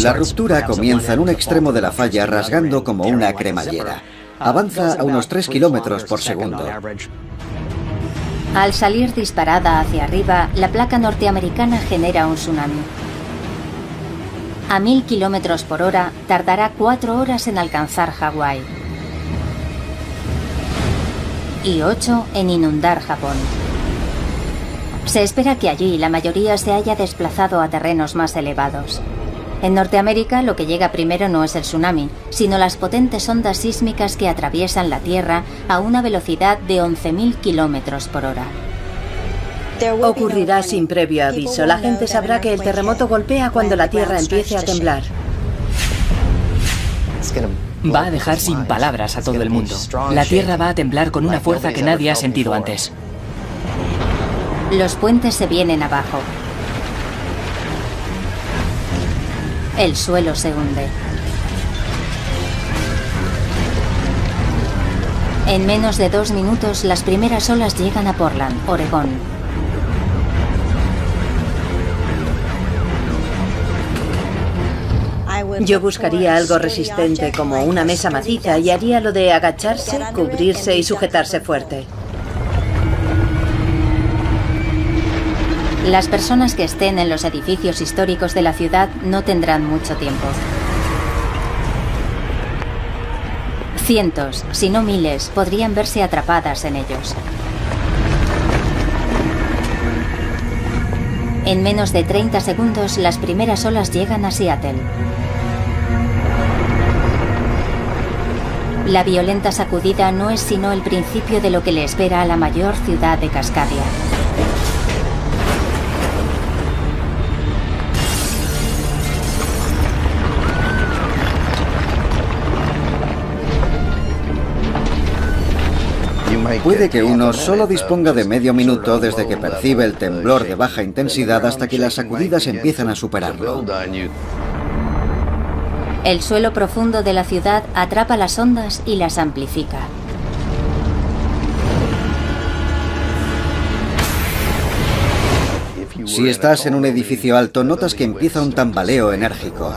La ruptura comienza en un extremo de la falla rasgando como una cremallera. Avanza a unos 3 kilómetros por segundo. Al salir disparada hacia arriba, la placa norteamericana genera un tsunami. A 1000 kilómetros por hora, tardará 4 horas en alcanzar Hawái. Y 8 en inundar Japón. Se espera que allí la mayoría se haya desplazado a terrenos más elevados. En Norteamérica, lo que llega primero no es el tsunami, sino las potentes ondas sísmicas que atraviesan la Tierra a una velocidad de 11.000 kilómetros por hora. Ocurrirá sin previo aviso. La gente sabrá que el terremoto golpea cuando la Tierra empiece a temblar. Va a dejar sin palabras a todo el mundo. La Tierra va a temblar con una fuerza que nadie ha sentido antes. Los puentes se vienen abajo. El suelo se hunde. En menos de 2 minutos, las primeras olas llegan a Portland, Oregón. Yo buscaría algo resistente como una mesa maciza y haría lo de agacharse, cubrirse y sujetarse fuerte. Las personas que estén en los edificios históricos de la ciudad no tendrán mucho tiempo. Cientos, si no miles, podrían verse atrapadas en ellos. En menos de 30 segundos, las primeras olas llegan a Seattle. La violenta sacudida no es sino el principio de lo que le espera a la mayor ciudad de Cascadia. Puede que uno solo disponga de medio minuto desde que percibe el temblor de baja intensidad hasta que las sacudidas empiezan a superarlo. El suelo profundo de la ciudad atrapa las ondas y las amplifica. Si estás en un edificio alto, notas que empieza un tambaleo enérgico.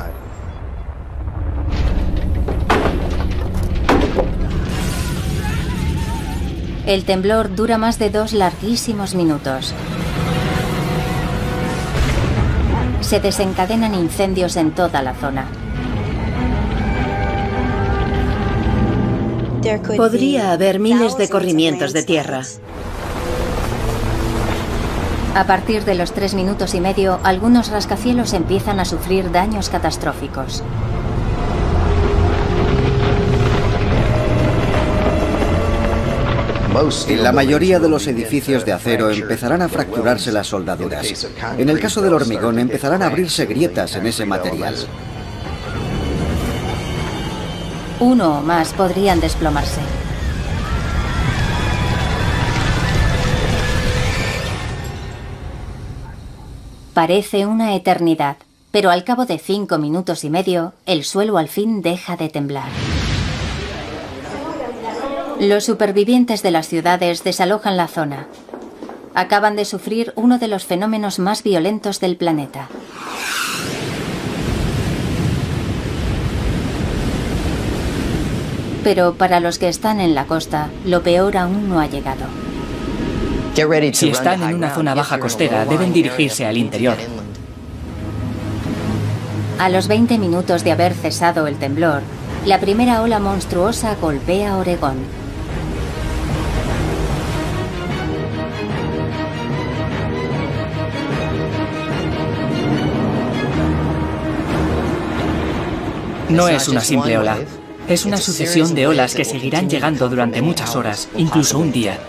El temblor dura más de 2 larguísimos minutos. Se desencadenan incendios en toda la zona. Podría haber miles de corrimientos de tierra. A partir de los 3 minutos y medio, algunos rascacielos empiezan a sufrir daños catastróficos. En la mayoría de los edificios de acero empezarán a fracturarse las soldaduras. En el caso del hormigón empezarán a abrirse grietas en ese material. Uno o más podrían desplomarse. Parece una eternidad, pero al cabo de 5 minutos y medio, el suelo al fin deja de temblar. Los supervivientes de las ciudades desalojan la zona. Acaban de sufrir uno de los fenómenos más violentos del planeta. Pero para los que están en la costa, lo peor aún no ha llegado. Si están en una zona baja costera, deben dirigirse al interior. A los 20 minutos de haber cesado el temblor, la primera ola monstruosa golpea Oregón. No es una simple ola. Es una sucesión de olas que seguirán llegando durante muchas horas, incluso un día.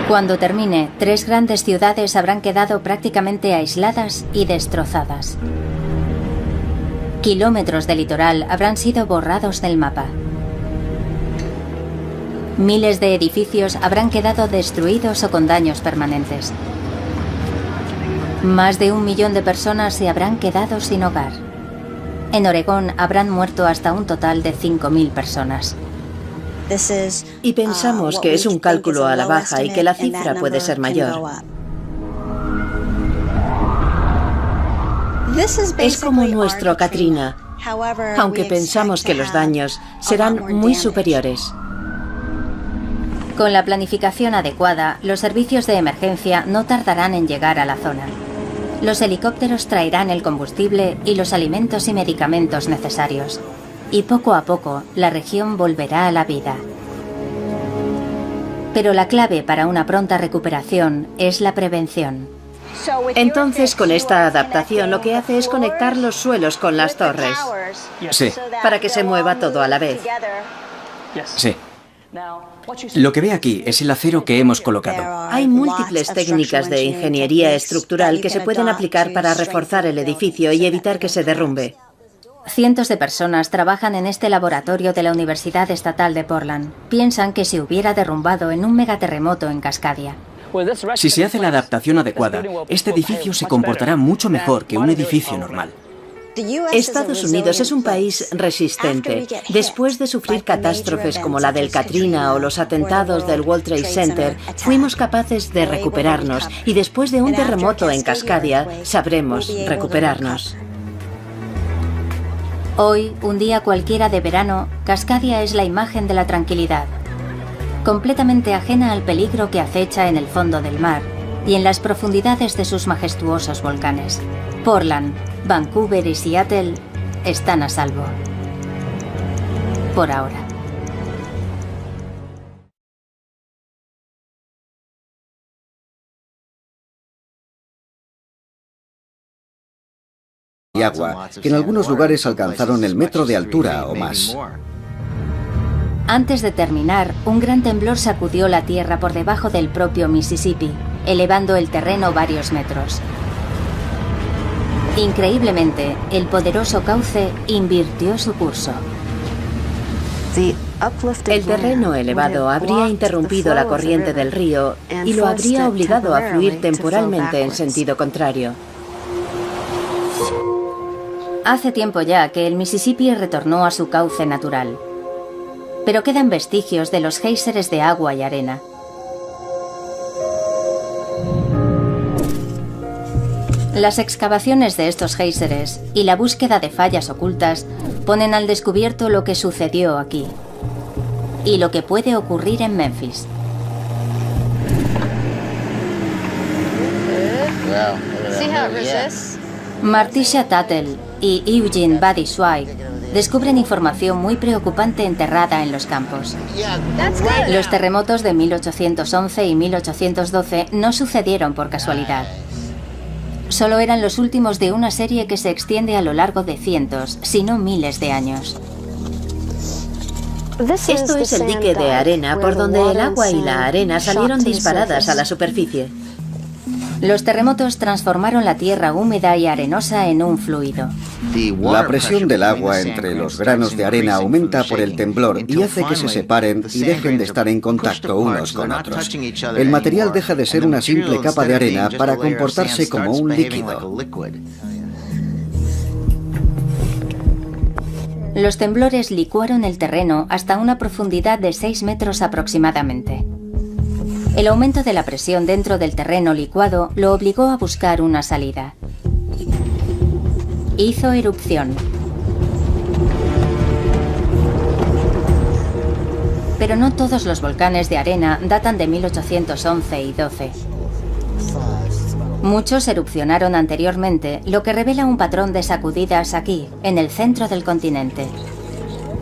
Cuando termine, 3 grandes ciudades habrán quedado prácticamente aisladas y destrozadas. Kilómetros de litoral habrán sido borrados del mapa. Miles de edificios habrán quedado destruidos o con daños permanentes. Más de 1 millón de personas se habrán quedado sin hogar. En Oregón habrán muerto hasta un total de 5.000 personas. Y pensamos que es un cálculo a la baja y que la cifra puede ser mayor. Es como nuestro Katrina, aunque pensamos que los daños serán muy superiores. Con la planificación adecuada, los servicios de emergencia no tardarán en llegar a la zona. Los helicópteros traerán el combustible y los alimentos y medicamentos necesarios. Y poco a poco, la región volverá a la vida. Pero la clave para una pronta recuperación es la prevención. Entonces, con esta adaptación, lo que hace es conectar los suelos con las torres. Sí. Para que se mueva todo a la vez. Sí. Lo que ve aquí es el acero que hemos colocado. Hay múltiples técnicas de ingeniería estructural que se pueden aplicar para reforzar el edificio y evitar que se derrumbe. Cientos de personas trabajan en este laboratorio de la Universidad Estatal de Portland. Piensan que se hubiera derrumbado en un megaterremoto en Cascadia. Si se hace la adaptación adecuada, este edificio se comportará mucho mejor que un edificio normal. Estados Unidos es un país resistente. Después de sufrir catástrofes como la del Katrina o los atentados del World Trade Center, fuimos capaces de recuperarnos y después de un terremoto en Cascadia, sabremos recuperarnos. Hoy, un día cualquiera de verano, Cascadia es la imagen de la tranquilidad, completamente ajena al peligro que acecha en el fondo del mar y en las profundidades de sus majestuosos volcanes. Portland, Vancouver y Seattle están a salvo. Por ahora. Y agua, que en algunos lugares alcanzaron el metro de altura o más. Antes de terminar, un gran temblor sacudió la tierra por debajo del propio Mississippi, elevando el terreno varios metros. Increíblemente, el poderoso cauce invirtió su curso. El terreno elevado habría interrumpido la corriente del río y lo habría obligado a fluir temporalmente en sentido contrario. Hace tiempo ya que el Mississippi retornó a su cauce natural, pero quedan vestigios de los géiseres de agua y arena. Las excavaciones de estos géiseres y la búsqueda de fallas ocultas ponen al descubierto lo que sucedió aquí y lo que puede ocurrir en Memphis. Martisha Tuttle y Eugene Buddy Zweig descubren información muy preocupante enterrada en los campos. Los terremotos de 1811 y 1812 no sucedieron por casualidad. Solo eran los últimos de una serie que se extiende a lo largo de cientos, si no miles de años. Esto es el dique de arena por donde el agua y la arena salieron disparadas a la superficie. Los terremotos transformaron la tierra húmeda y arenosa en un fluido. La presión del agua entre los granos de arena aumenta por el temblor y hace que se separen y dejen de estar en contacto unos con otros. El material deja de ser una simple capa de arena para comportarse como un líquido. Los temblores licuaron el terreno hasta una profundidad de 6 metros aproximadamente. El aumento de la presión dentro del terreno licuado lo obligó a buscar una salida. Hizo erupción. Pero no todos los volcanes de arena datan de 1811 y 12. Muchos erupcionaron anteriormente, lo que revela un patrón de sacudidas aquí, en el centro del continente.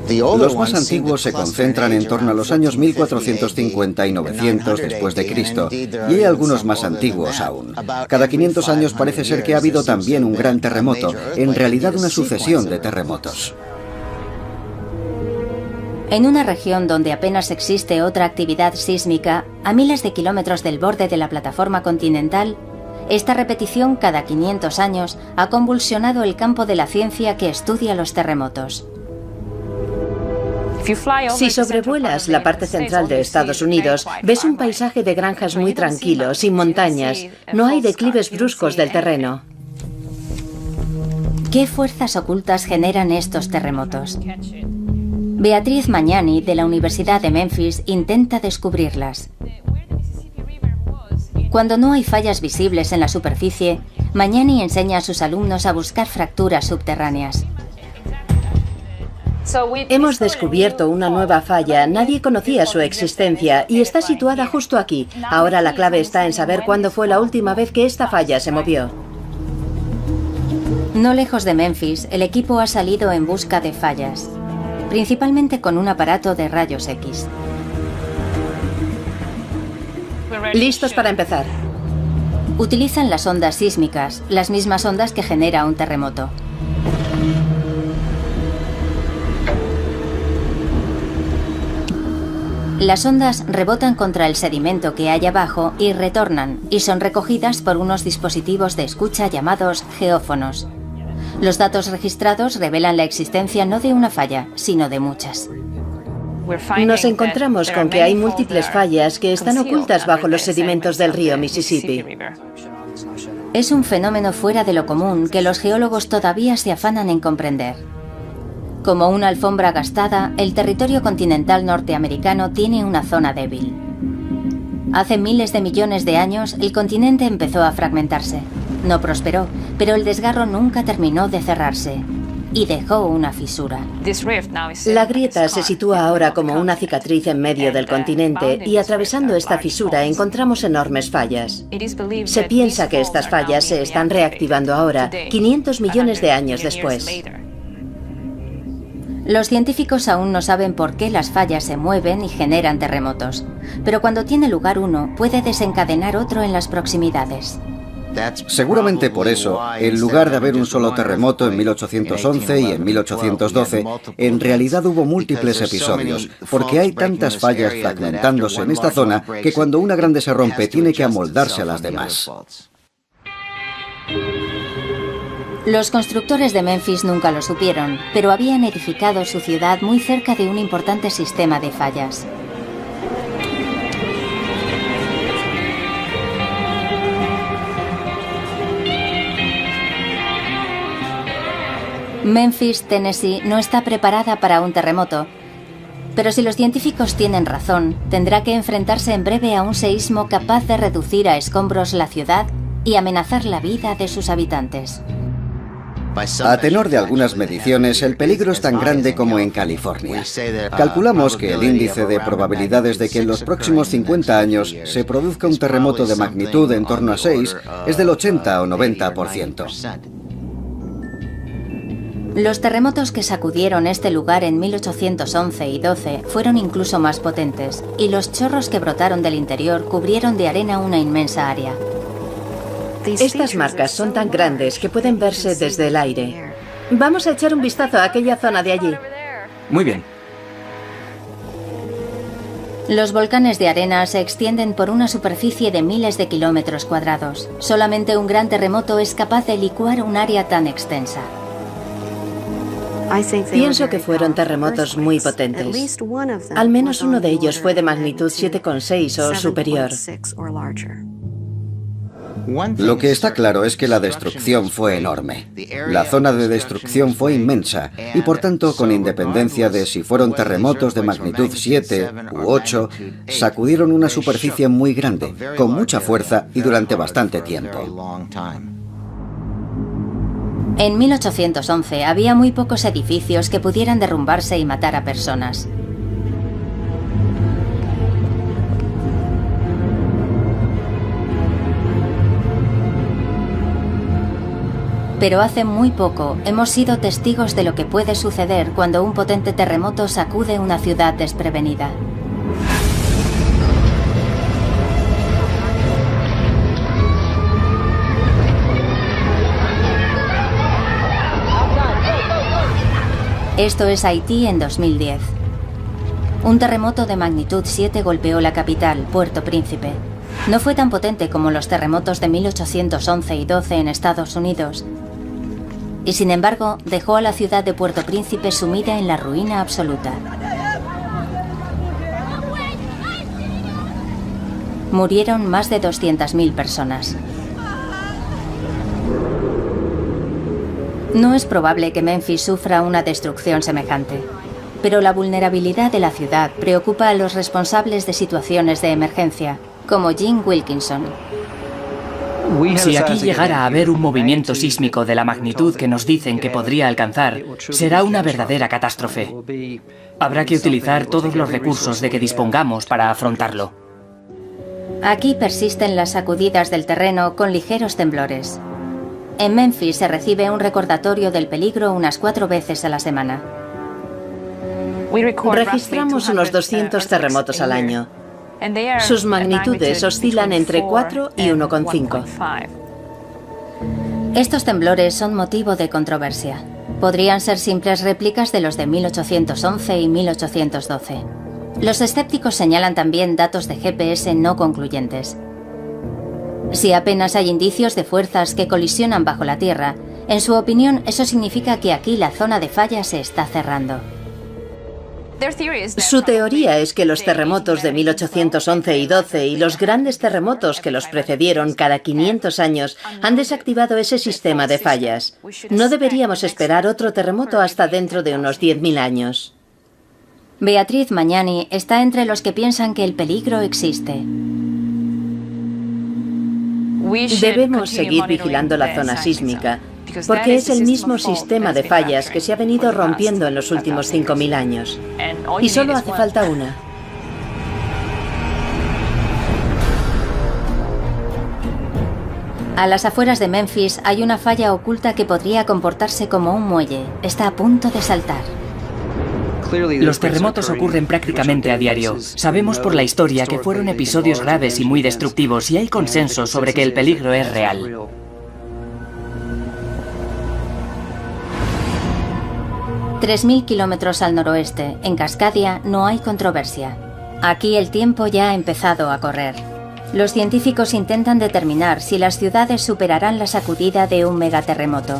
Los más antiguos se concentran en torno a los años 1450 y 900 después de Cristo, y hay algunos más antiguos aún. Cada 500 años parece ser que ha habido también un gran terremoto, en realidad una sucesión de terremotos. En una región donde apenas existe otra actividad sísmica, a miles de kilómetros del borde de la plataforma continental, esta repetición cada 500 años ha convulsionado el campo de la ciencia que estudia los terremotos. Si sobrevuelas la parte central de Estados Unidos, ves un paisaje de granjas muy tranquilo, sin montañas. No hay declives bruscos del terreno. ¿Qué fuerzas ocultas generan estos terremotos? Beatriz Magnani, de la Universidad de Memphis, intenta descubrirlas. Cuando no hay fallas visibles en la superficie, Magnani enseña a sus alumnos a buscar fracturas subterráneas. Hemos descubierto una nueva falla, nadie conocía su existencia y está situada justo aquí. Ahora la clave está en saber cuándo fue la última vez que esta falla se movió. No lejos de Memphis, el equipo ha salido en busca de fallas, principalmente con un aparato de rayos X. Listos para empezar. Utilizan las ondas sísmicas, las mismas ondas que genera un terremoto. Las ondas rebotan contra el sedimento que hay abajo y retornan, y son recogidas por unos dispositivos de escucha llamados geófonos. Los datos registrados revelan la existencia no de una falla, sino de muchas. Nos encontramos con que hay múltiples fallas que están ocultas bajo los sedimentos del río Mississippi. Es un fenómeno fuera de lo común que los geólogos todavía se afanan en comprender. Como una alfombra gastada, el territorio continental norteamericano tiene una zona débil. Hace miles de millones de años, el continente empezó a fragmentarse. No prosperó, pero el desgarro nunca terminó de cerrarse y dejó una fisura. La grieta se sitúa ahora como una cicatriz en medio del continente y atravesando esta fisura encontramos enormes fallas. Se piensa que estas fallas se están reactivando ahora, 500 millones de años después. Los científicos aún no saben por qué las fallas se mueven y generan terremotos, pero cuando tiene lugar uno, puede desencadenar otro en las proximidades. Seguramente por eso, en lugar de haber un solo terremoto en 1811 y en 1812, en realidad hubo múltiples episodios, porque hay tantas fallas fragmentándose en esta zona que cuando una grande se rompe tiene que amoldarse a las demás. Los constructores de Memphis nunca lo supieron, pero habían edificado su ciudad muy cerca de un importante sistema de fallas. Memphis, Tennessee, no está preparada para un terremoto, pero si los científicos tienen razón, tendrá que enfrentarse en breve a un seísmo capaz de reducir a escombros la ciudad y amenazar la vida de sus habitantes. A tenor de algunas mediciones, el peligro es tan grande como en California. Calculamos que el índice de probabilidades de que en los próximos 50 años se produzca un terremoto de magnitud en torno a 6 es del 80 o 90%. Los terremotos que sacudieron este lugar en 1811 y 12 fueron incluso más potentes, y los chorros que brotaron del interior cubrieron de arena una inmensa área. Estas marcas son tan grandes que pueden verse desde el aire. Vamos a echar un vistazo a aquella zona de allí. Muy bien. Los volcanes de arena se extienden por una superficie de miles de kilómetros cuadrados. Solamente un gran terremoto es capaz de licuar un área tan extensa. Pienso que fueron terremotos muy potentes. Al menos uno de ellos fue de magnitud 7,6 o superior. Lo que está claro es que la destrucción fue enorme. La zona de destrucción fue inmensa y por tanto, con independencia de si fueron terremotos de magnitud 7 u 8, sacudieron una superficie muy grande, con mucha fuerza y durante bastante tiempo. En 1811 había muy pocos edificios que pudieran derrumbarse y matar a personas. Pero hace muy poco hemos sido testigos de lo que puede suceder cuando un potente terremoto sacude una ciudad desprevenida. Esto es Haití en 2010. Un terremoto de magnitud 7 golpeó la capital, Puerto Príncipe. No fue tan potente como los terremotos de 1811 y 12 en Estados Unidos. Y sin embargo, dejó a la ciudad de Puerto Príncipe sumida en la ruina absoluta. Murieron más de 200.000 personas. No es probable que Memphis sufra una destrucción semejante, pero la vulnerabilidad de la ciudad preocupa a los responsables de situaciones de emergencia, como Jim Wilkinson. Si aquí llegara a haber un movimiento sísmico de la magnitud que nos dicen que podría alcanzar, será una verdadera catástrofe. Habrá que utilizar todos los recursos de que dispongamos para afrontarlo. Aquí persisten las sacudidas del terreno con ligeros temblores. En Memphis se recibe un recordatorio del peligro unas 4 veces a la semana. Registramos unos 200 terremotos al año. Sus magnitudes oscilan entre 4 y 1,5. Estos temblores son motivo de controversia. Podrían ser simples réplicas de los de 1811 y 1812. Los escépticos señalan también datos de GPS no concluyentes. Si apenas hay indicios de fuerzas que colisionan bajo la Tierra, En su opinión, eso significa que aquí la zona de falla se está cerrando. Su teoría es que los terremotos de 1811 y 12 y los grandes terremotos que los precedieron cada 500 años han desactivado ese sistema de fallas. No deberíamos esperar otro terremoto hasta dentro de unos 10.000 años. Beatriz Magnani está entre los que piensan que el peligro existe. Debemos seguir vigilando la zona sísmica, porque es el mismo sistema de fallas que se ha venido rompiendo en los últimos 5.000 años. Y solo hace falta una. A las afueras de Memphis hay una falla oculta que podría comportarse como un muelle. Está a punto de saltar. Los terremotos ocurren prácticamente a diario. Sabemos por la historia que fueron episodios graves y muy destructivos y hay consenso sobre que el peligro es real. $3.000 kilómetros al noroeste, en Cascadia, no hay controversia. Aquí el tiempo ya ha empezado a correr. Los científicos intentan determinar si las ciudades superarán la sacudida de un megaterremoto.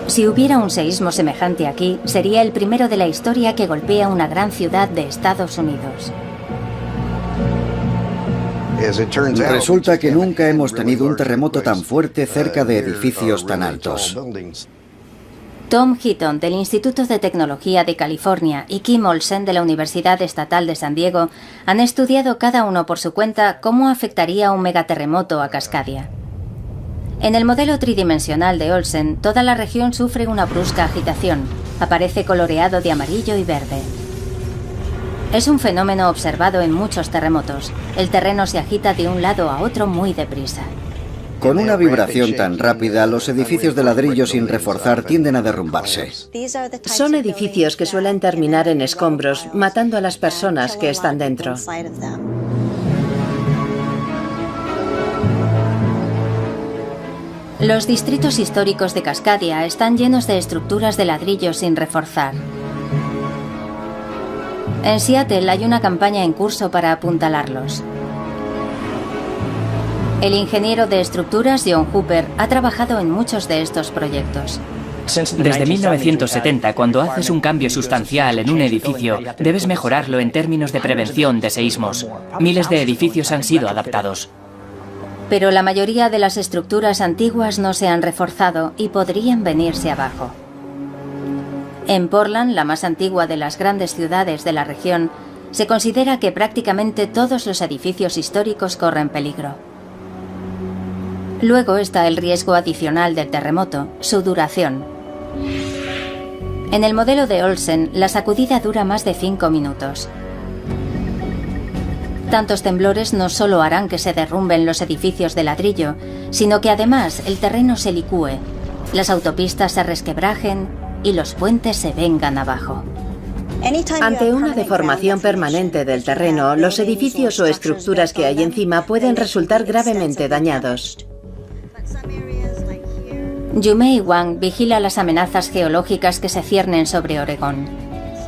Si hubiera un seísmo semejante aquí, sería el primero de la historia que golpea una gran ciudad de Estados Unidos. Resulta que nunca hemos tenido un terremoto tan fuerte cerca de edificios tan altos. Tom Heaton, del Instituto de Tecnología de California, y Kim Olsen, de la Universidad Estatal de San Diego, han estudiado cada uno por su cuenta cómo afectaría un megaterremoto a Cascadia. En el modelo tridimensional de Olsen, toda la región sufre una brusca agitación. Aparece coloreado de amarillo y verde. Es un fenómeno observado en muchos terremotos. El terreno se agita de un lado a otro muy deprisa. Con una vibración tan rápida, los edificios de ladrillo sin reforzar tienden a derrumbarse. Son edificios que suelen terminar en escombros, matando a las personas que están dentro. Los distritos históricos de Cascadia están llenos de estructuras de ladrillo sin reforzar. En Seattle hay una campaña en curso para apuntalarlos. El ingeniero de estructuras John Hooper ha trabajado en muchos de estos proyectos. Desde 1970, cuando haces un cambio sustancial en un edificio, debes mejorarlo en términos de prevención de seísmos. Miles de edificios han sido adaptados. Pero la mayoría de las estructuras antiguas no se han reforzado y podrían venirse abajo. En Portland, la más antigua de las grandes ciudades de la región, se considera que prácticamente todos los edificios históricos corren peligro. Luego está el riesgo adicional del terremoto, su duración. En el modelo de Olsen, la sacudida dura más de 5 minutos. Tantos temblores no solo harán que se derrumben los edificios de ladrillo, sino que además el terreno se licúe, las autopistas se resquebrajen y los puentes se vengan abajo. Ante una deformación permanente del terreno, los edificios o estructuras que hay encima pueden resultar gravemente dañados. Yumei Wang vigila las amenazas geológicas que se ciernen sobre Oregón.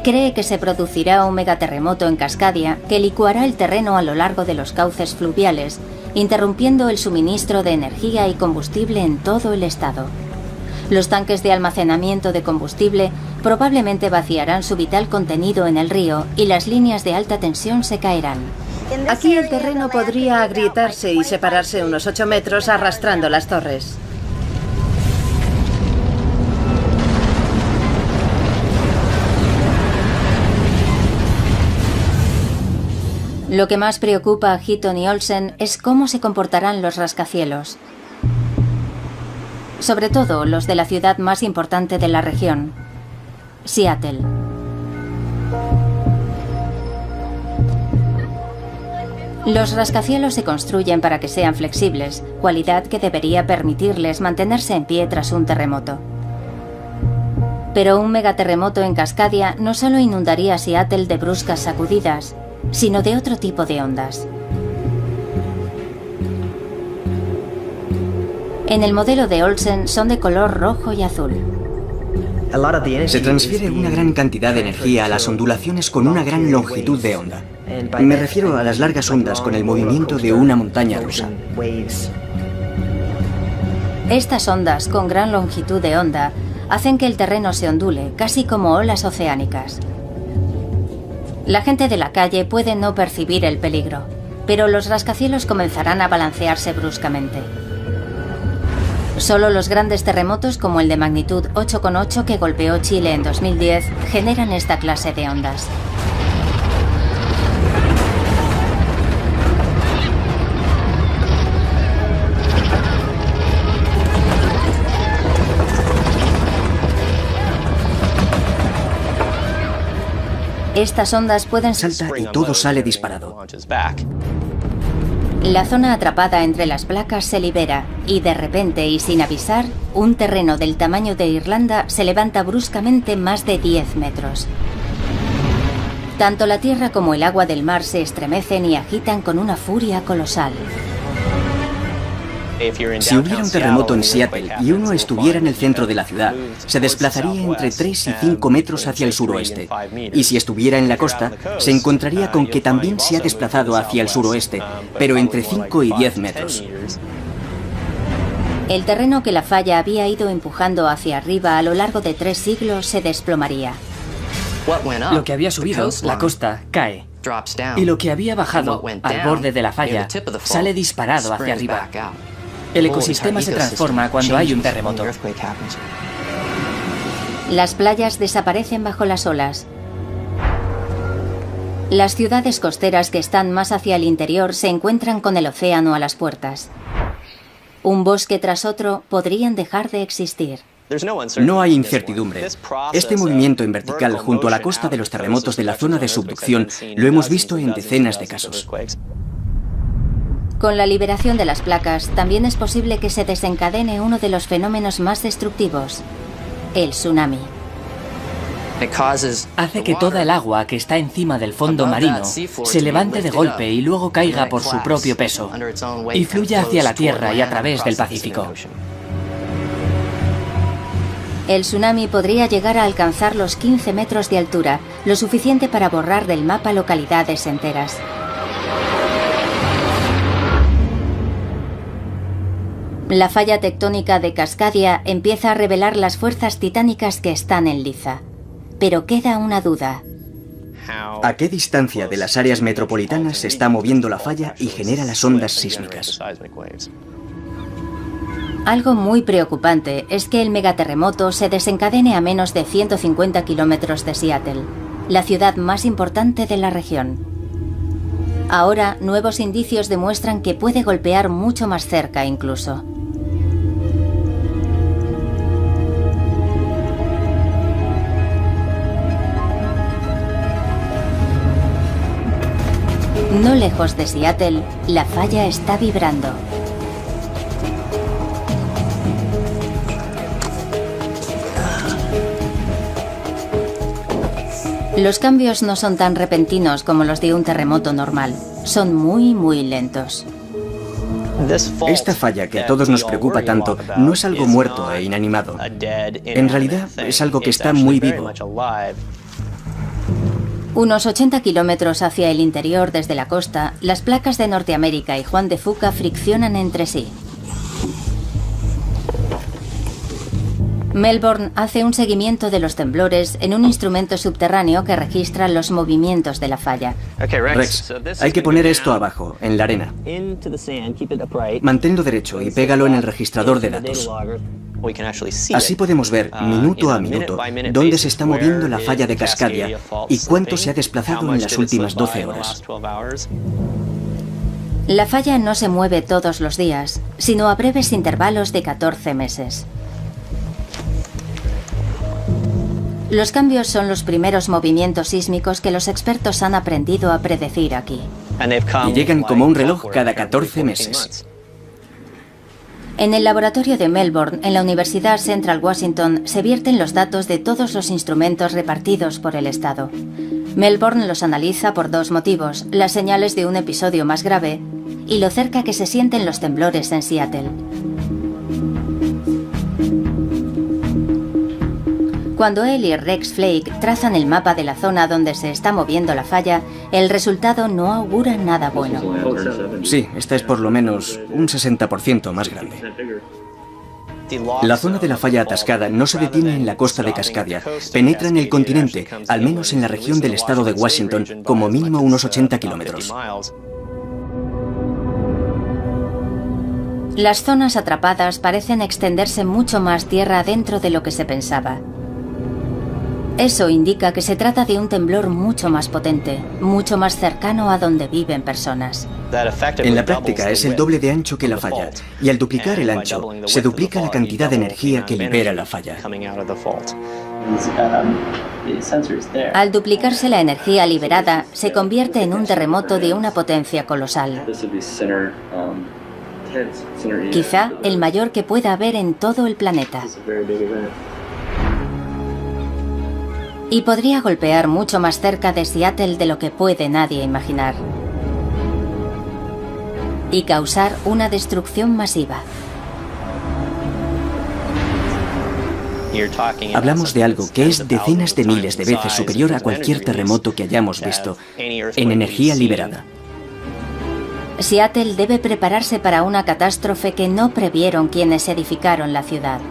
Cree que se producirá un megaterremoto en Cascadia que licuará el terreno a lo largo de los cauces fluviales, interrumpiendo el suministro de energía y combustible en todo el estado. Los tanques de almacenamiento de combustible probablemente vaciarán su vital contenido en el río y las líneas de alta tensión se caerán. Aquí el terreno podría agrietarse y separarse unos 8 metros arrastrando las torres. Lo que más preocupa a Heaton y Olsen es cómo se comportarán los rascacielos. Sobre todo los de la ciudad más importante de la región, Seattle. Los rascacielos se construyen para que sean flexibles, cualidad que debería permitirles mantenerse en pie tras un terremoto. Pero un megaterremoto en Cascadia no solo inundaría Seattle de bruscas sacudidas, sino de otro tipo de ondas. En el modelo de Olsen son de color rojo y azul. Se transfiere una gran cantidad de energía a las ondulaciones con una gran longitud de onda. Me refiero a las largas ondas con el movimiento de una montaña rusa. Estas ondas, con gran longitud de onda, hacen que el terreno se ondule, casi como olas oceánicas. La gente de la calle puede no percibir el peligro, pero los rascacielos comenzarán a balancearse bruscamente. Solo los grandes terremotos, como el de magnitud 8,8 que golpeó Chile en 2010, generan esta clase de ondas. Estas ondas pueden saltar y todo sale disparado. La zona atrapada entre las placas se libera y de repente y sin avisar, un terreno del tamaño de Irlanda se levanta bruscamente más de 10 metros. Tanto la tierra como el agua del mar se estremecen y agitan con una furia colosal. Si hubiera un terremoto en Seattle y uno estuviera en el centro de la ciudad, se desplazaría entre 3 y 5 metros hacia el suroeste. Y si estuviera en la costa, se encontraría con que también se ha desplazado hacia el suroeste, pero entre 5 y 10 metros. El terreno que la falla había ido empujando hacia arriba a lo largo de 3 siglos se desplomaría. Lo que había subido, la costa, cae. Y lo que había bajado, al borde de la falla, sale disparado hacia arriba. El ecosistema se transforma cuando hay un terremoto. Las playas desaparecen bajo las olas. Las ciudades costeras que están más hacia el interior se encuentran con el océano a las puertas. Un bosque tras otro podrían dejar de existir. No hay incertidumbre. Este movimiento en vertical junto a la costa de los terremotos de la zona de subducción lo hemos visto en decenas de casos. Con la liberación de las placas, también es posible que se desencadene uno de los fenómenos más destructivos, el tsunami. Hace que toda el agua que está encima del fondo marino se levante de golpe y luego caiga por su propio peso y fluya hacia la tierra y a través del Pacífico. El tsunami podría llegar a alcanzar los 15 metros de altura, lo suficiente para borrar del mapa localidades enteras. La falla tectónica de Cascadia empieza a revelar las fuerzas titánicas que están en liza. Pero queda una duda. ¿A qué distancia de las áreas metropolitanas se está moviendo la falla y genera las ondas sísmicas? Algo muy preocupante es que el megaterremoto se desencadene a menos de 150 kilómetros de Seattle, la ciudad más importante de la región. Ahora, nuevos indicios demuestran que puede golpear mucho más cerca incluso. No lejos de Seattle, la falla está vibrando. Los cambios no son tan repentinos como los de un terremoto normal. Son muy lentos. Esta falla que a todos nos preocupa tanto no es algo muerto e inanimado. En realidad es algo que está muy vivo. Unos 80 kilómetros hacia el interior desde la costa, las placas de Norteamérica y Juan de Fuca friccionan entre sí. Melbourne hace un seguimiento de los temblores en un instrumento subterráneo que registra los movimientos de la falla. Rex, hay que poner esto abajo, en la arena. Manténlo derecho y pégalo en el registrador de datos. Así podemos ver, minuto a minuto, dónde se está moviendo la falla de Cascadia y cuánto se ha desplazado en las últimas 12 horas. La falla no se mueve todos los días, sino a breves intervalos de 14 meses. Los cambios son los primeros movimientos sísmicos que los expertos han aprendido a predecir aquí. Y llegan como un reloj cada 14 meses. En el laboratorio de Melbourne, en la Universidad Central Washington, se vierten los datos de todos los instrumentos repartidos por el estado. Melbourne los analiza por dos motivos: las señales de un episodio más grave y lo cerca que se sienten los temblores en Seattle. Cuando él y Rex Flake trazan el mapa de la zona donde se está moviendo la falla, el resultado no augura nada bueno. Sí, esta es por lo menos un 60% más grande. La zona de la falla atascada no se detiene en la costa de Cascadia, penetra en el continente, al menos en la región del estado de Washington, como mínimo unos 80 kilómetros. Las zonas atrapadas parecen extenderse mucho más tierra adentro de lo que se pensaba. Eso indica que se trata de un temblor mucho más potente, mucho más cercano a donde viven personas. En la práctica es el doble de ancho que la falla, y al duplicar el ancho, se duplica la cantidad de energía que libera la falla. Al duplicarse la energía liberada, se convierte en un terremoto de una potencia colosal. Quizá el mayor que pueda haber en todo el planeta. Y podría golpear mucho más cerca de Seattle de lo que puede nadie imaginar. Y causar una destrucción masiva. Hablamos de algo que es decenas de miles de veces superior a cualquier terremoto que hayamos visto en energía liberada. Seattle debe prepararse para una catástrofe que no previeron quienes edificaron la ciudad.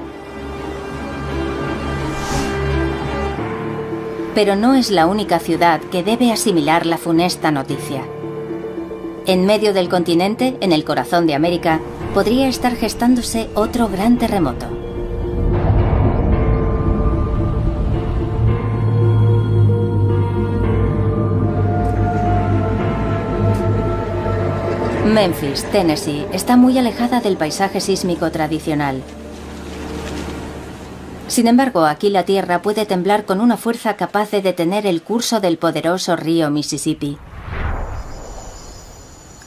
Pero no es la única ciudad que debe asimilar la funesta noticia. En medio del continente, en el corazón de América, podría estar gestándose otro gran terremoto. Memphis, Tennessee, está muy alejada del paisaje sísmico tradicional. Sin embargo, aquí la tierra puede temblar con una fuerza capaz de detener el curso del poderoso río Mississippi.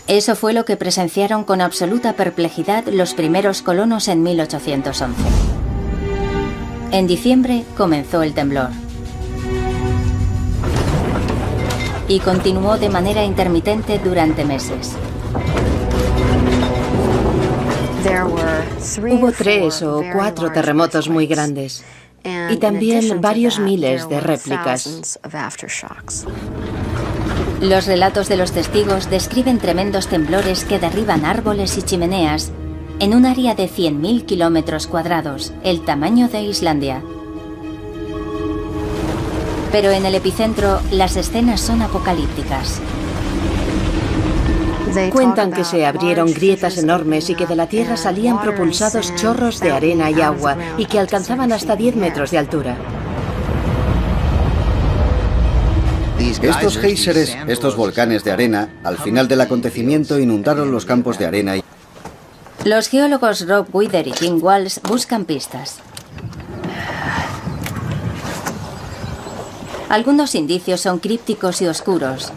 Eso fue lo que presenciaron con absoluta perplejidad los primeros colonos en 1811. En diciembre comenzó el temblor. Y continuó de manera intermitente durante meses. Hubo 3 o 4 terremotos muy grandes y también varios miles de réplicas. Los relatos de los testigos describen tremendos temblores que derriban árboles y chimeneas en un área de 100.000 kilómetros cuadrados, el tamaño de Islandia. Pero en el epicentro, las escenas son apocalípticas. Cuentan que se abrieron grietas enormes y que de la tierra salían propulsados chorros de arena y agua y que alcanzaban hasta 10 metros de altura. Estos géiseres, estos volcanes de arena, al final del acontecimiento inundaron los campos de arena. Los geólogos Rob Wither y Tim Walsh buscan pistas. Algunos indicios son crípticos y oscuros,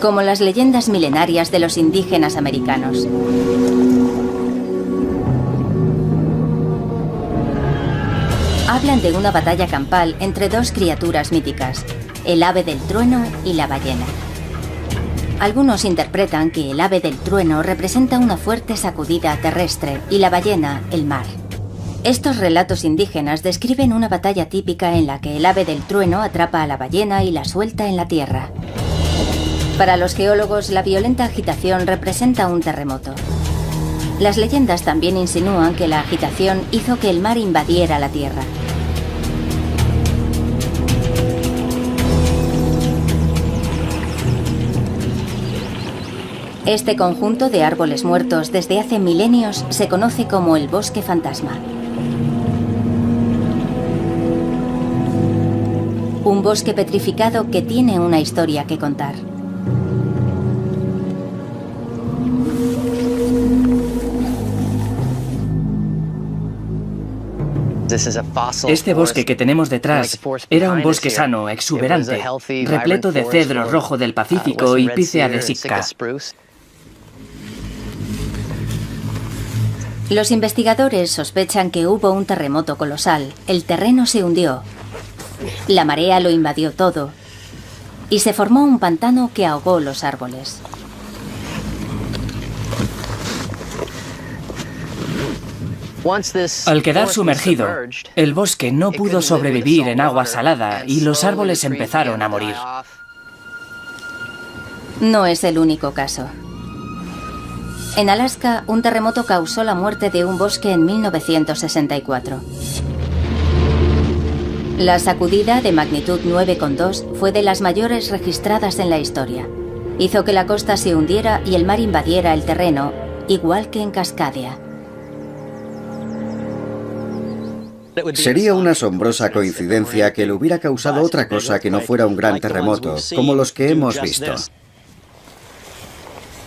como las leyendas milenarias de los indígenas americanos. Hablan de una batalla campal entre dos criaturas míticas, el ave del trueno y la ballena. Algunos interpretan que el ave del trueno representa una fuerte sacudida terrestre y la ballena, el mar. Estos relatos indígenas describen una batalla típica en la que el ave del trueno atrapa a la ballena y la suelta en la tierra. Para los geólogos, la violenta agitación representa un terremoto. Las leyendas también insinúan que la agitación hizo que el mar invadiera la tierra. Este conjunto de árboles muertos desde hace milenios se conoce como el bosque fantasma. Un bosque petrificado que tiene una historia que contar. Este bosque que tenemos detrás era un bosque sano, exuberante, repleto de cedro rojo del Pacífico y pícea de Sitka. Los investigadores sospechan que hubo un terremoto colosal. El terreno se hundió. La marea lo invadió todo. Y se formó un pantano que ahogó los árboles. Al quedar sumergido, el bosque no pudo sobrevivir en agua salada y los árboles empezaron a morir. No es el único caso. En Alaska, un terremoto causó la muerte de un bosque en 1964. La sacudida de magnitud 9,2 fue de las mayores registradas en la historia. Hizo que la costa se hundiera y el mar invadiera el terreno, igual que en Cascadia. Sería una asombrosa coincidencia que le hubiera causado otra cosa que no fuera un gran terremoto, como los que hemos visto.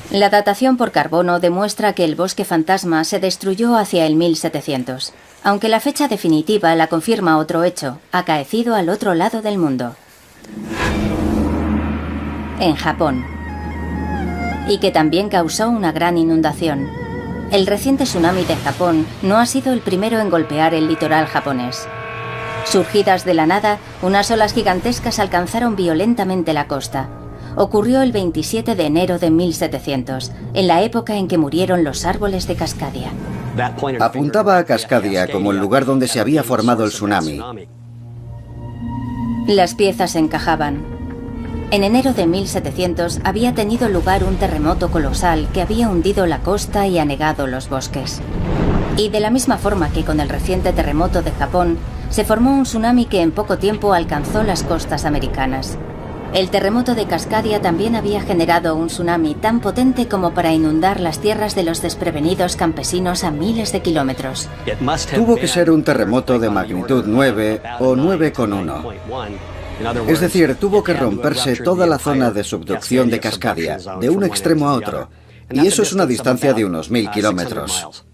La datación por carbono demuestra que el bosque fantasma se destruyó hacia el 1700, aunque la fecha definitiva la confirma otro hecho, acaecido al otro lado del mundo. En Japón. Y que también causó una gran inundación. El reciente tsunami de Japón no ha sido el primero en golpear el litoral japonés. Surgidas de la nada, unas olas gigantescas alcanzaron violentamente la costa. Ocurrió el 27 de enero de 1700, en la época en que murieron los árboles de Cascadia. Apuntaba a Cascadia como el lugar donde se había formado el tsunami. Las piezas encajaban. En enero de 1700 había tenido lugar un terremoto colosal que había hundido la costa y anegado los bosques. Y de la misma forma que con el reciente terremoto de Japón, se formó un tsunami que en poco tiempo alcanzó las costas americanas. El terremoto de Cascadia también había generado un tsunami tan potente como para inundar las tierras de los desprevenidos campesinos a miles de kilómetros. Tuvo que ser un terremoto de magnitud 9 o 9,1. Es decir, tuvo que romperse toda la zona de subducción de Cascadia, de un extremo a otro, y eso es una distancia de unos 1000 kilómetros.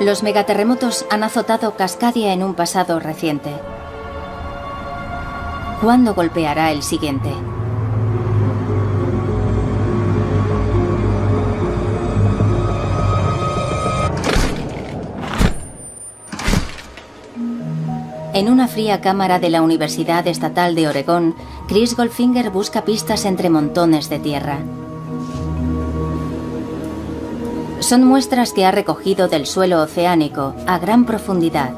Los megaterremotos han azotado Cascadia en un pasado reciente. ¿Cuándo golpeará el siguiente? En una fría cámara de la Universidad Estatal de Oregón, Chris Goldfinger busca pistas entre montones de tierra. Son muestras que ha recogido del suelo oceánico a gran profundidad.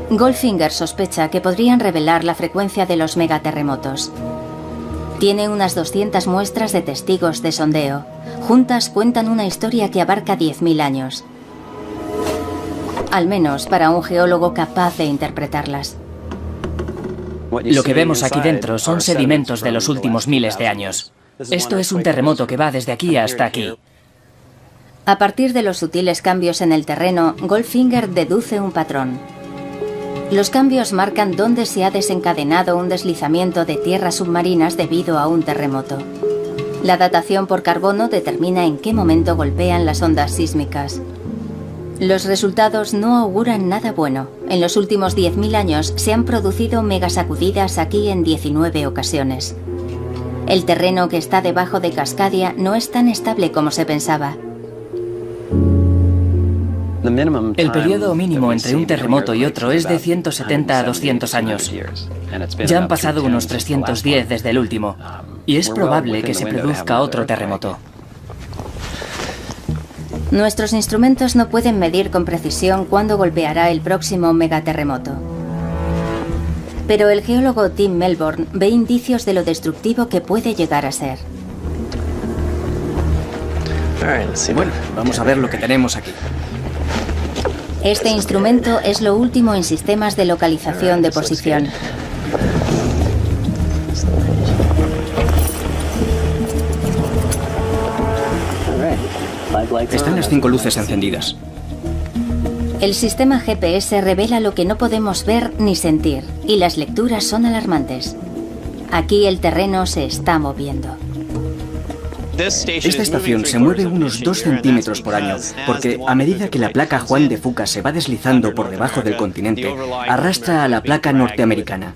Goldfinger sospecha que podrían revelar la frecuencia de los megaterremotos. Tiene unas 200 muestras de testigos de sondeo. Juntas cuentan una historia que abarca 10.000 años. Al menos para un geólogo capaz de interpretarlas. Lo que vemos aquí dentro son sedimentos de los últimos miles de años. Esto es un terremoto que va desde aquí hasta aquí. A partir de los sutiles cambios en el terreno, Goldfinger deduce un patrón. Los cambios marcan dónde se ha desencadenado un deslizamiento de tierras submarinas debido a un terremoto. La datación por carbono determina en qué momento golpean las ondas sísmicas. Los resultados no auguran nada bueno. En los últimos 10.000 años se han producido megasacudidas aquí en 19 ocasiones. El terreno que está debajo de Cascadia no es tan estable como se pensaba. El periodo mínimo entre un terremoto y otro es de 170 a 200 años. Ya han pasado unos 310 desde el último, y es probable que se produzca otro terremoto. Nuestros instrumentos no pueden medir con precisión cuándo golpeará el próximo megaterremoto. Pero el geólogo Tim Melbourne ve indicios de lo destructivo que puede llegar a ser. Bueno, vamos a ver lo que tenemos aquí. Este instrumento es lo último en sistemas de localización de posición. Están las 5 luces encendidas. El sistema GPS revela lo que no podemos ver ni sentir, y las lecturas son alarmantes. Aquí el terreno se está moviendo. Esta estación se mueve unos 2 centímetros por año, porque a medida que la placa Juan de Fuca se va deslizando por debajo del continente, arrastra a la placa norteamericana.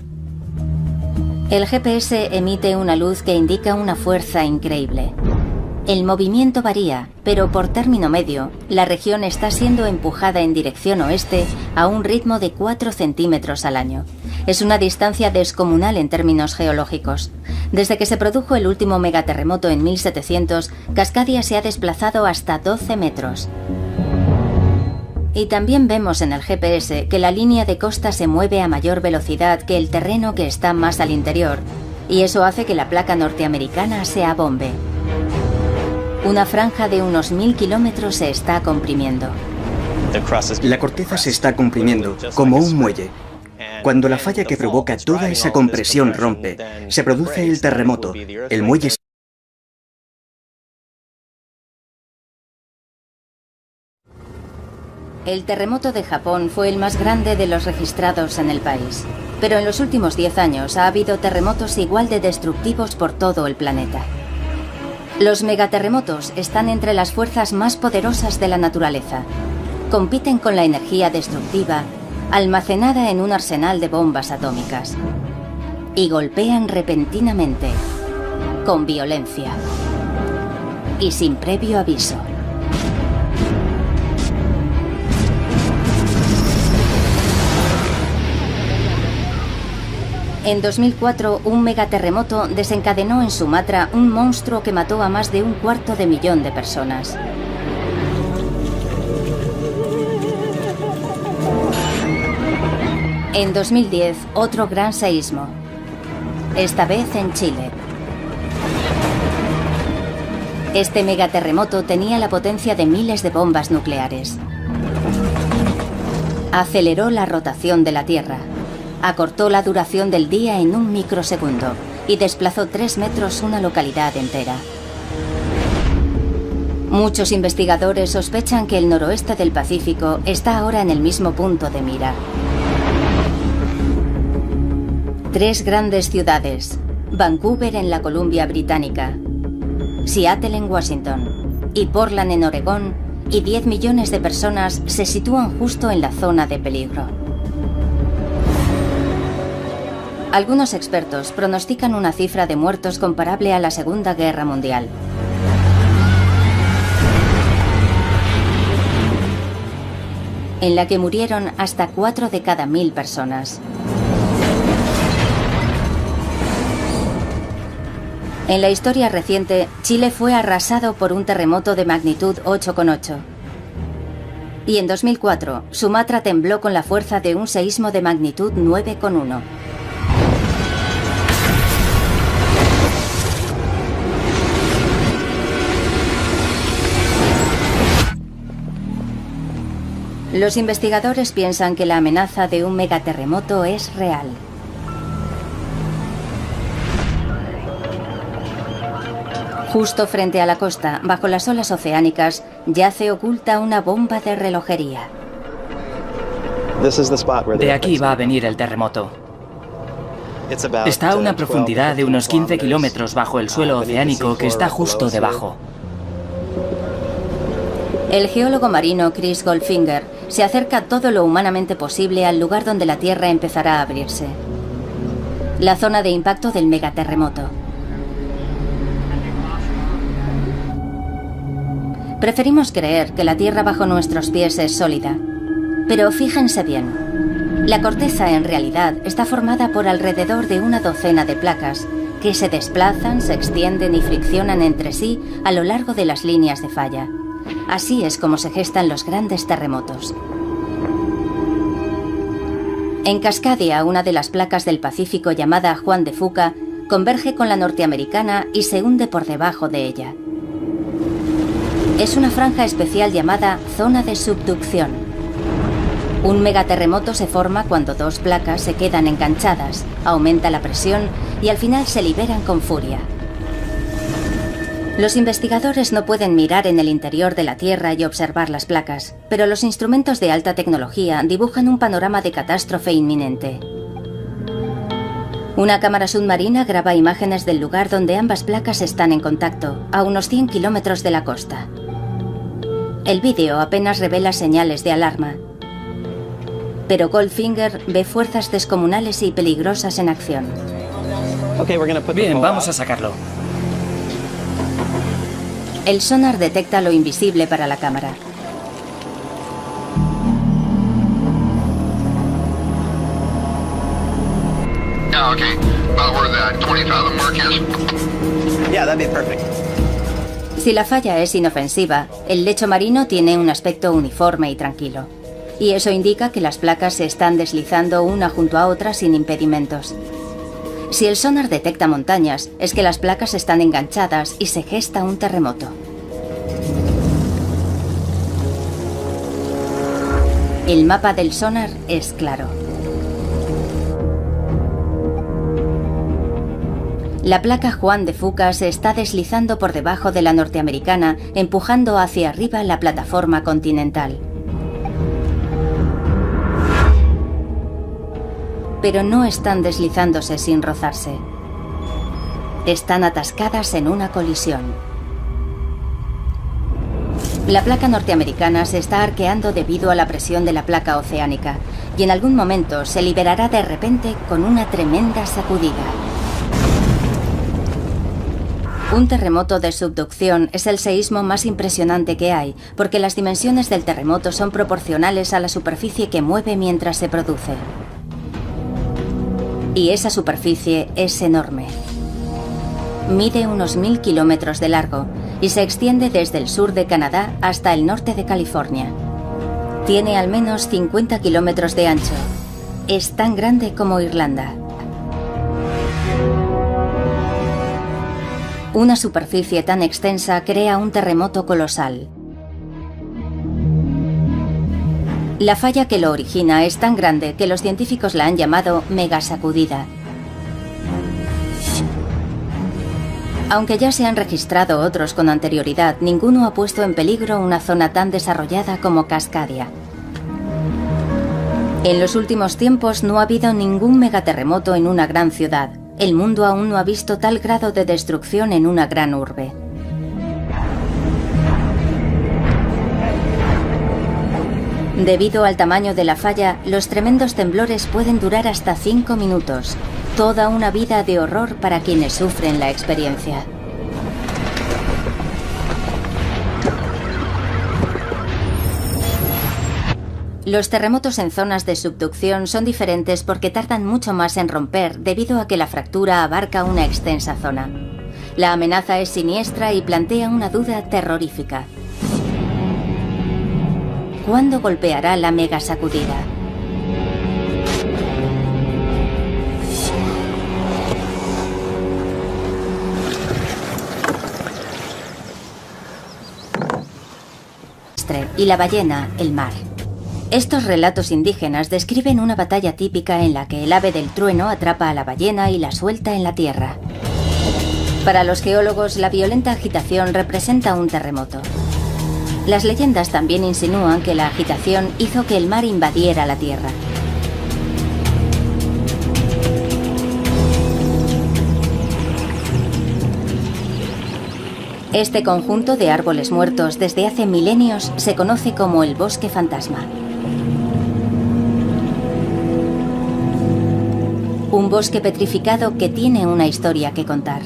El GPS emite una luz que indica una fuerza increíble. El movimiento varía, pero por término medio, la región está siendo empujada en dirección oeste a un ritmo de 4 centímetros al año. Es una distancia descomunal en términos geológicos. Desde que se produjo el último megaterremoto en 1700, Cascadia se ha desplazado hasta 12 metros. Y también vemos en el GPS que la línea de costa se mueve a mayor velocidad que el terreno que está más al interior, y eso hace que la placa norteamericana se abombe. Una franja de unos 1000 kilómetros se está comprimiendo. La corteza se está comprimiendo como un muelle. Cuando la falla que provoca toda esa compresión rompe, se produce el terremoto. El muelle El terremoto de Japón fue el más grande de los registrados en el país. Pero en los últimos 10 años ha habido terremotos igual de destructivos por todo el planeta. Los megaterremotos están entre las fuerzas más poderosas de la naturaleza. Compiten con la energía destructiva almacenada en un arsenal de bombas atómicas. Y golpean repentinamente, con violencia y sin previo aviso. En 2004, un megaterremoto desencadenó en Sumatra un monstruo que mató a más de 250.000 de personas. En 2010, otro gran seísmo, esta vez en Chile. Este megaterremoto tenía la potencia de miles de bombas nucleares. Aceleró la rotación de la Tierra, acortó la duración del día en un microsegundo y desplazó 3 metros una localidad entera. Muchos investigadores sospechan que el noroeste del Pacífico está ahora en el mismo punto de mira. 3 grandes ciudades: Vancouver en la Columbia Británica, Seattle en Washington y Portland en Oregón, y 10 millones de personas se sitúan justo en la zona de peligro. Algunos expertos pronostican una cifra de muertos comparable a la Segunda Guerra Mundial. En la que murieron hasta 4 de cada 1000 personas. En la historia reciente, Chile fue arrasado por un terremoto de magnitud 8,8. Y en 2004, Sumatra tembló con la fuerza de un seísmo de magnitud 9,1. Los investigadores piensan que la amenaza de un megaterremoto es real. Justo frente a la costa, bajo las olas oceánicas, yace oculta una bomba de relojería. De aquí va a venir el terremoto. Está a una profundidad de unos 15 kilómetros bajo el suelo oceánico que está justo debajo. El geólogo marino Chris Goldfinger se acerca todo lo humanamente posible al lugar donde la Tierra empezará a abrirse. La zona de impacto del megaterremoto. Preferimos creer que la Tierra bajo nuestros pies es sólida. Pero fíjense bien. La corteza en realidad está formada por alrededor de una docena de placas que se desplazan, se extienden y friccionan entre sí a lo largo de las líneas de falla. Así es como se gestan los grandes terremotos. En Cascadia, una de las placas del Pacífico llamada Juan de Fuca converge con la norteamericana y se hunde por debajo de ella. Es una franja especial llamada zona de subducción. Un megaterremoto se forma cuando 2 placas se quedan enganchadas, aumenta la presión y al final se liberan con furia. Los investigadores no pueden mirar en el interior de la Tierra y observar las placas, pero los instrumentos de alta tecnología dibujan un panorama de catástrofe inminente. Una cámara submarina graba imágenes del lugar donde ambas placas están en contacto, a unos 100 kilómetros de la costa. El vídeo apenas revela señales de alarma, pero Goldfinger ve fuerzas descomunales y peligrosas en acción. Bien, vamos a sacarlo. El sonar detecta lo invisible para la cámara. Yeah, okay. About where that 20 fathom mark is? Yeah, that'd be perfect. Si la falla es inofensiva, el lecho marino tiene un aspecto uniforme y tranquilo. Y eso indica que las placas se están deslizando una junto a otra sin impedimentos. Si el sonar detecta montañas, es que las placas están enganchadas y se gesta un terremoto. El mapa del sonar es claro. La placa Juan de Fuca se está deslizando por debajo de la norteamericana, empujando hacia arriba la plataforma continental. Pero no están deslizándose sin rozarse. Están atascadas en una colisión. La placa norteamericana se está arqueando debido a la presión de la placa oceánica y en algún momento se liberará de repente con una tremenda sacudida. Un terremoto de subducción es el seísmo más impresionante que hay, porque las dimensiones del terremoto son proporcionales a la superficie que mueve mientras se produce. Y esa superficie es enorme. Mide unos 1000 kilómetros de largo y se extiende desde el sur de Canadá hasta el norte de California. Tiene al menos 50 kilómetros de ancho. Es tan grande como Irlanda. Una superficie tan extensa crea un terremoto colosal. La falla que lo origina es tan grande que los científicos la han llamado megasacudida. Aunque ya se han registrado otros con anterioridad, ninguno ha puesto en peligro una zona tan desarrollada como Cascadia. En los últimos tiempos no ha habido ningún megaterremoto en una gran ciudad. El mundo aún no ha visto tal grado de destrucción en una gran urbe. Debido al tamaño de la falla, los tremendos temblores pueden durar hasta 5 minutos. Toda una vida de horror para quienes sufren la experiencia. Los terremotos en zonas de subducción son diferentes porque tardan mucho más en romper debido a que la fractura abarca una extensa zona. La amenaza es siniestra y plantea una duda terrorífica. ¿Cuándo golpeará la megasacudida? Y la ballena, el mar. Estos relatos indígenas describen una batalla típica en la que el ave del trueno atrapa a la ballena y la suelta en la tierra. Para los geólogos, la violenta agitación representa un terremoto. Las leyendas también insinúan que la agitación hizo que el mar invadiera la tierra. Este conjunto de árboles muertos desde hace milenios se conoce como el bosque fantasma. Un bosque petrificado que tiene una historia que contar.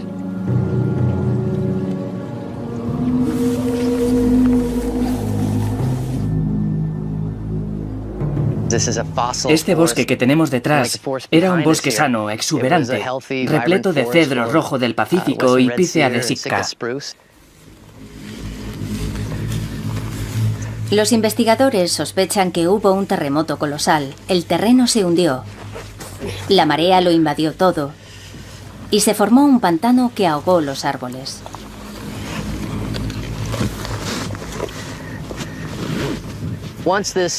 Este bosque que tenemos detrás era un bosque sano, exuberante, repleto de cedro rojo del Pacífico y pícea de Sitka. Los investigadores sospechan que hubo un terremoto colosal. El terreno se hundió. La marea lo invadió todo. Y se formó un pantano que ahogó los árboles.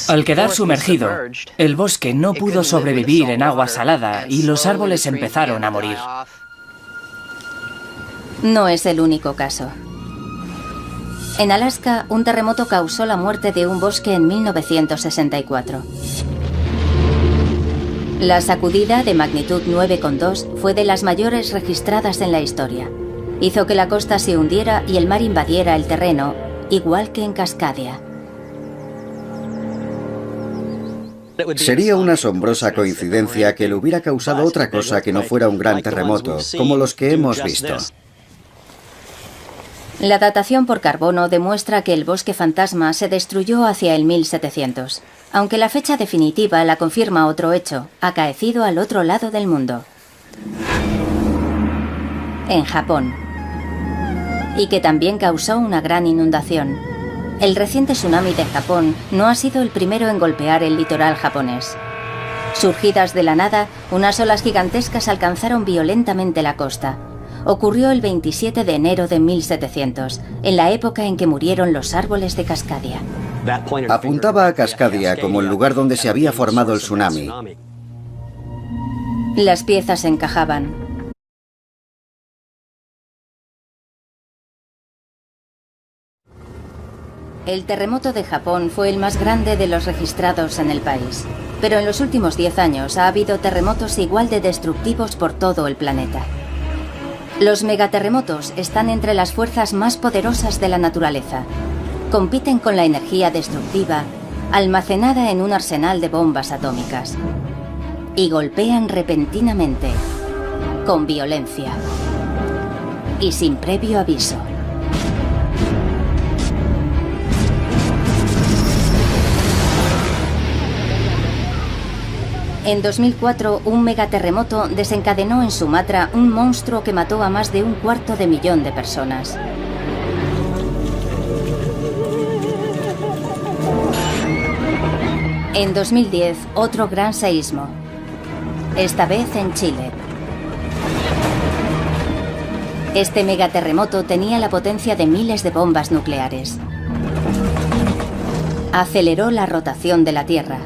Al quedar sumergido, el bosque no pudo sobrevivir en agua salada y los árboles empezaron a morir. No es el único caso. En Alaska, un terremoto causó la muerte de un bosque en 1964. La sacudida de magnitud 9,2 fue de las mayores registradas en la historia. Hizo que la costa se hundiera y el mar invadiera el terreno, igual que en Cascadia. Sería una asombrosa coincidencia que le hubiera causado otra cosa que no fuera un gran terremoto, como los que hemos visto. La datación por carbono demuestra que el bosque fantasma se destruyó hacia el 1700, aunque la fecha definitiva la confirma otro hecho, acaecido al otro lado del mundo. en Japón, y que también causó una gran inundación. El reciente tsunami de Japón no ha sido el primero en golpear el litoral japonés. Surgidas de la nada, unas olas gigantescas alcanzaron violentamente la costa. Ocurrió el 27 de enero de 1700, en la época en que murieron los árboles de Cascadia. Apuntaba a Cascadia como el lugar donde se había formado el tsunami. Las piezas encajaban. El terremoto de Japón fue el más grande de los registrados en el país, pero en los últimos 10 años ha habido terremotos igual de destructivos por todo el planeta. Los megaterremotos están entre las fuerzas más poderosas de la naturaleza. Compiten con la energía destructiva almacenada en un arsenal de bombas atómicas. Y golpean repentinamente, con violencia y sin previo aviso. En 2004, un megaterremoto desencadenó en Sumatra un monstruo que mató a más de 250.000 de personas. En 2010, otro gran seísmo, esta vez en Chile. Este megaterremoto tenía la potencia de miles de bombas nucleares. Aceleró la rotación de la Tierra,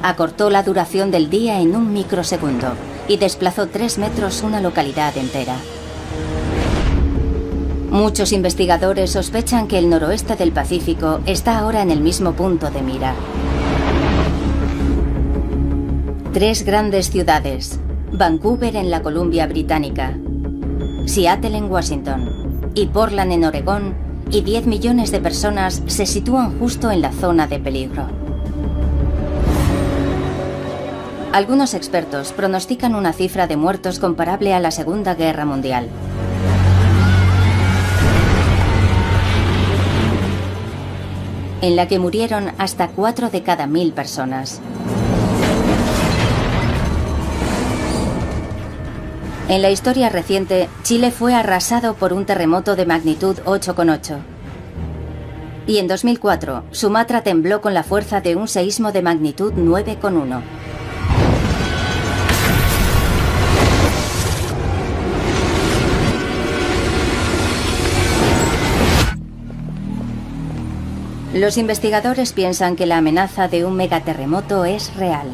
acortó la duración del día en un microsegundo y desplazó 3 metros una localidad entera. Muchos investigadores sospechan que el noroeste del Pacífico está ahora en el mismo punto de mira. 3 grandes ciudades, Vancouver en la Columbia Británica, Seattle en Washington y Portland en Oregón, y 10 millones de personas se sitúan justo en la zona de peligro. Algunos expertos pronostican una cifra de muertos comparable a la Segunda Guerra Mundial. En la que murieron hasta 4 de cada 1000 personas. En la historia reciente, Chile fue arrasado por un terremoto de magnitud 8,8. Y en 2004, Sumatra tembló con la fuerza de un seísmo de magnitud 9,1. Los investigadores piensan que la amenaza de un megaterremoto es real.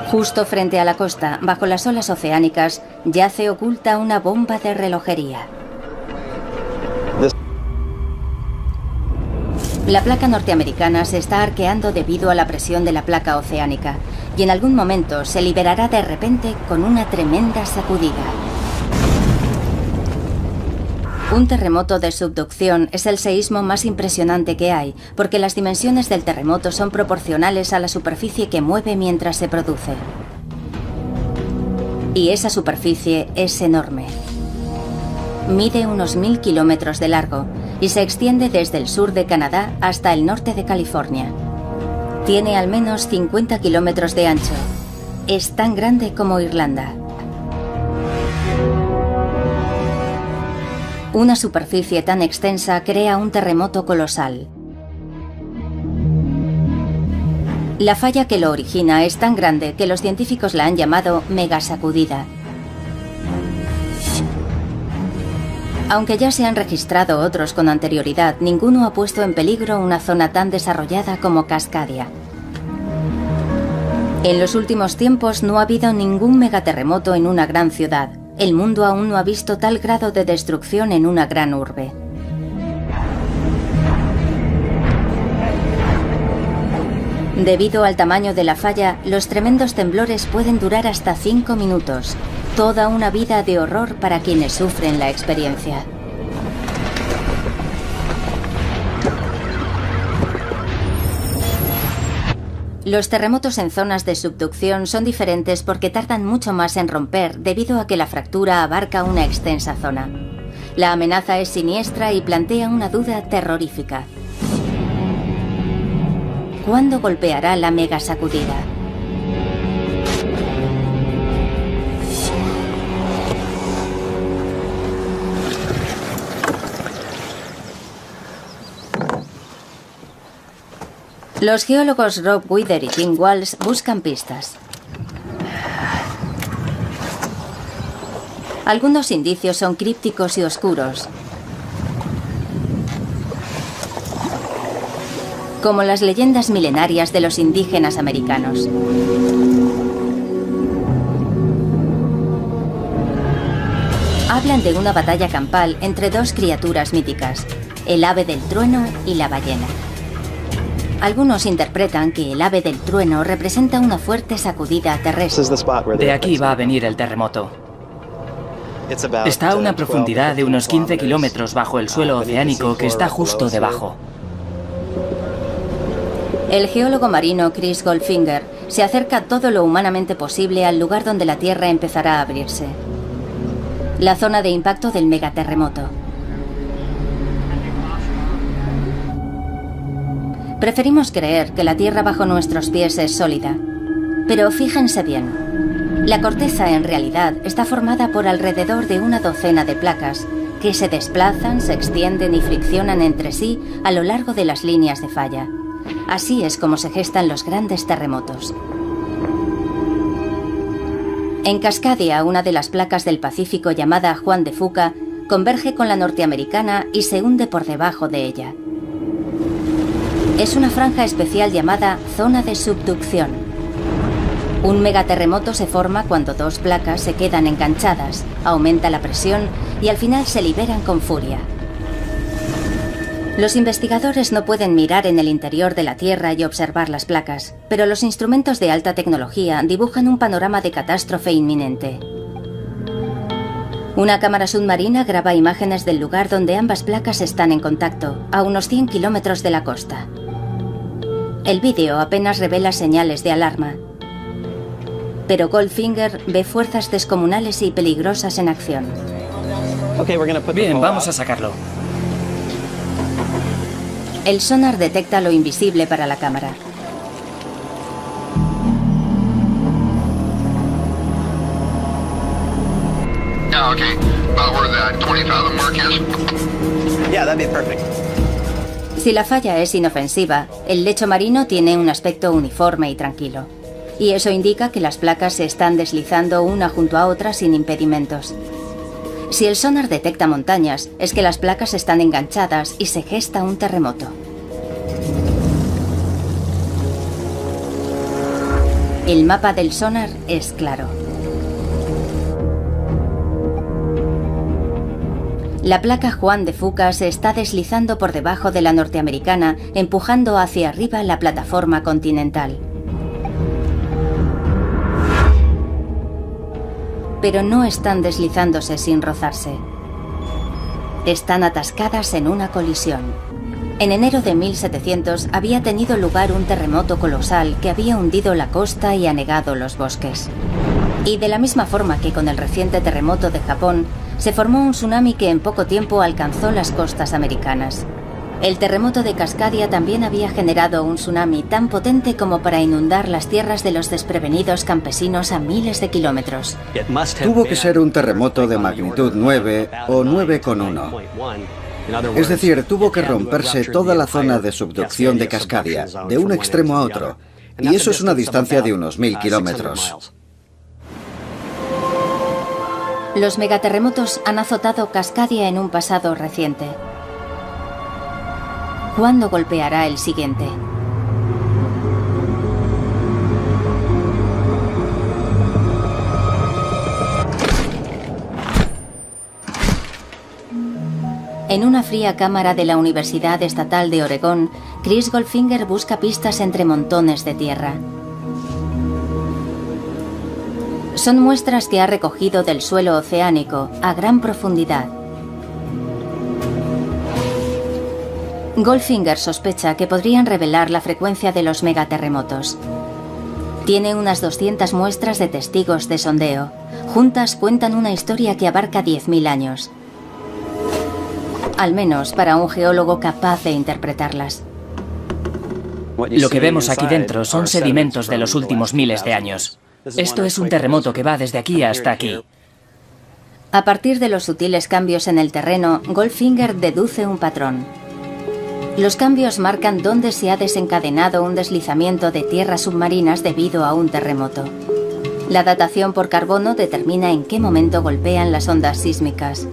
Justo frente a la costa, bajo las olas oceánicas, yace oculta una bomba de relojería. La placa norteamericana se está arqueando debido a la presión de la placa oceánica y en algún momento se liberará de repente con una tremenda sacudida. Un terremoto de subducción es el seísmo más impresionante que hay, porque las dimensiones del terremoto son proporcionales a la superficie que mueve mientras se produce. Y esa superficie es enorme. Mide unos 1000 kilómetros de largo y se extiende desde el sur de Canadá hasta el norte de California. Tiene al menos 50 kilómetros de ancho. Es tan grande como Irlanda. Una superficie tan extensa crea un terremoto colosal. La falla que lo origina es tan grande que los científicos la han llamado megasacudida. Aunque ya se han registrado otros con anterioridad, ninguno ha puesto en peligro una zona tan desarrollada como Cascadia. En los últimos tiempos no ha habido ningún megaterremoto en una gran ciudad. El mundo aún no ha visto tal grado de destrucción en una gran urbe. Debido al tamaño de la falla, los tremendos temblores pueden durar hasta 5 minutos. Toda una vida de horror para quienes sufren la experiencia. Los terremotos en zonas de subducción son diferentes porque tardan mucho más en romper debido a que la fractura abarca una extensa zona. La amenaza es siniestra y plantea una duda terrorífica. ¿cuándo golpeará la megasacudida? Los geólogos Rob Wither y Tim Walsh buscan pistas. Algunos indicios son crípticos y oscuros, como las leyendas milenarias de los indígenas americanos. Hablan de una batalla campal entre dos criaturas míticas, el ave del trueno y la ballena. Algunos interpretan que el ave del trueno representa una fuerte sacudida terrestre. De aquí va a venir el terremoto. Está a una profundidad de unos 15 kilómetros bajo el suelo oceánico que está justo debajo. El geólogo marino Chris Goldfinger se acerca todo lo humanamente posible al lugar donde la Tierra empezará a abrirse. La zona de impacto del megaterremoto. Preferimos creer que la Tierra bajo nuestros pies es sólida, pero fíjense bien. La corteza en realidad está formada por alrededor de una docena de placas que se desplazan, se extienden y friccionan entre sí a lo largo de las líneas de falla. Así es como se gestan los grandes terremotos. En Cascadia, una de las placas del Pacífico llamada Juan de Fuca converge con la norteamericana y se hunde por debajo de ella. Es una franja especial llamada zona de subducción. Un megaterremoto se forma cuando dos placas se quedan enganchadas, aumenta la presión y al final se liberan con furia. Los investigadores no pueden mirar en el interior de la Tierra y observar las placas, pero los instrumentos de alta tecnología dibujan un panorama de catástrofe inminente. Una cámara submarina graba imágenes del lugar donde ambas placas están en contacto, a unos 100 kilómetros de la costa. El vídeo apenas revela señales de alarma, pero Goldfinger ve fuerzas descomunales y peligrosas en acción. Bien, vamos a sacarlo. El sonar detecta lo invisible para la cámara. Okay. About where that 20,000 mark is? Yeah, that'd be perfect. Si la falla es inofensiva, el lecho marino tiene un aspecto uniforme y tranquilo. Y eso indica que las placas se están deslizando una junto a otra sin impedimentos. Si el sonar detecta montañas, es que las placas están enganchadas y se gesta un terremoto. El mapa del sonar es claro. La placa Juan de Fuca se está deslizando por debajo de la norteamericana, empujando hacia arriba la plataforma continental. Pero no están deslizándose sin rozarse. Están atascadas en una colisión. En enero de 1700 había tenido lugar un terremoto colosal que había hundido la costa y anegado los bosques. Y de la misma forma que con el reciente terremoto de Japón, se formó un tsunami que en poco tiempo alcanzó las costas americanas. El terremoto de Cascadia también había generado un tsunami tan potente como para inundar las tierras de los desprevenidos campesinos a miles de kilómetros. Tuvo que ser un terremoto de magnitud 9 o 9,1. Es decir, tuvo que romperse toda la zona de subducción de Cascadia, de un extremo a otro. Y eso es una distancia de unos 1000 kilómetros. Los megaterremotos han azotado Cascadia en un pasado reciente. ¿Cuándo golpeará el siguiente? En una fría cámara de la Universidad Estatal de Oregón, Chris Goldfinger busca pistas entre montones de tierra. Son muestras que ha recogido del suelo oceánico a gran profundidad. Goldfinger sospecha que podrían revelar la frecuencia de los megaterremotos. Tiene unas 200 muestras de testigos de sondeo. Juntas cuentan una historia que abarca 10.000 años. Al menos para un geólogo capaz de interpretarlas. Lo que vemos aquí dentro son sedimentos de los últimos miles de años. Esto es un terremoto que va desde aquí hasta aquí. A partir de los sutiles cambios en el terreno, Goldfinger deduce un patrón. Los cambios marcan dónde se ha desencadenado un deslizamiento de tierras submarinas debido a un terremoto. La datación por carbono determina en qué momento golpean las ondas sísmicas.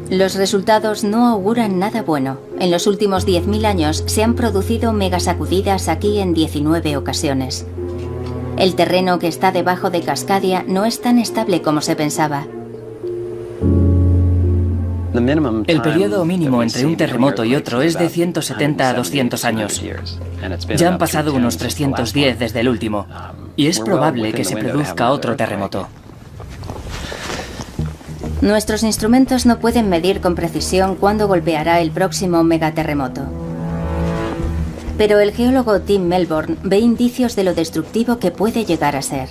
Los resultados no auguran nada bueno. En los últimos 10.000 años se han producido megasacudidas aquí en 19 ocasiones. El terreno que está debajo de Cascadia no es tan estable como se pensaba. El periodo mínimo entre un terremoto y otro es de 170 a 200 años. Ya han pasado unos 310 desde el último, y es probable que se produzca otro terremoto. Nuestros instrumentos no pueden medir con precisión cuándo golpeará el próximo megaterremoto. Pero el geólogo Tim Melbourne ve indicios de lo destructivo que puede llegar a ser.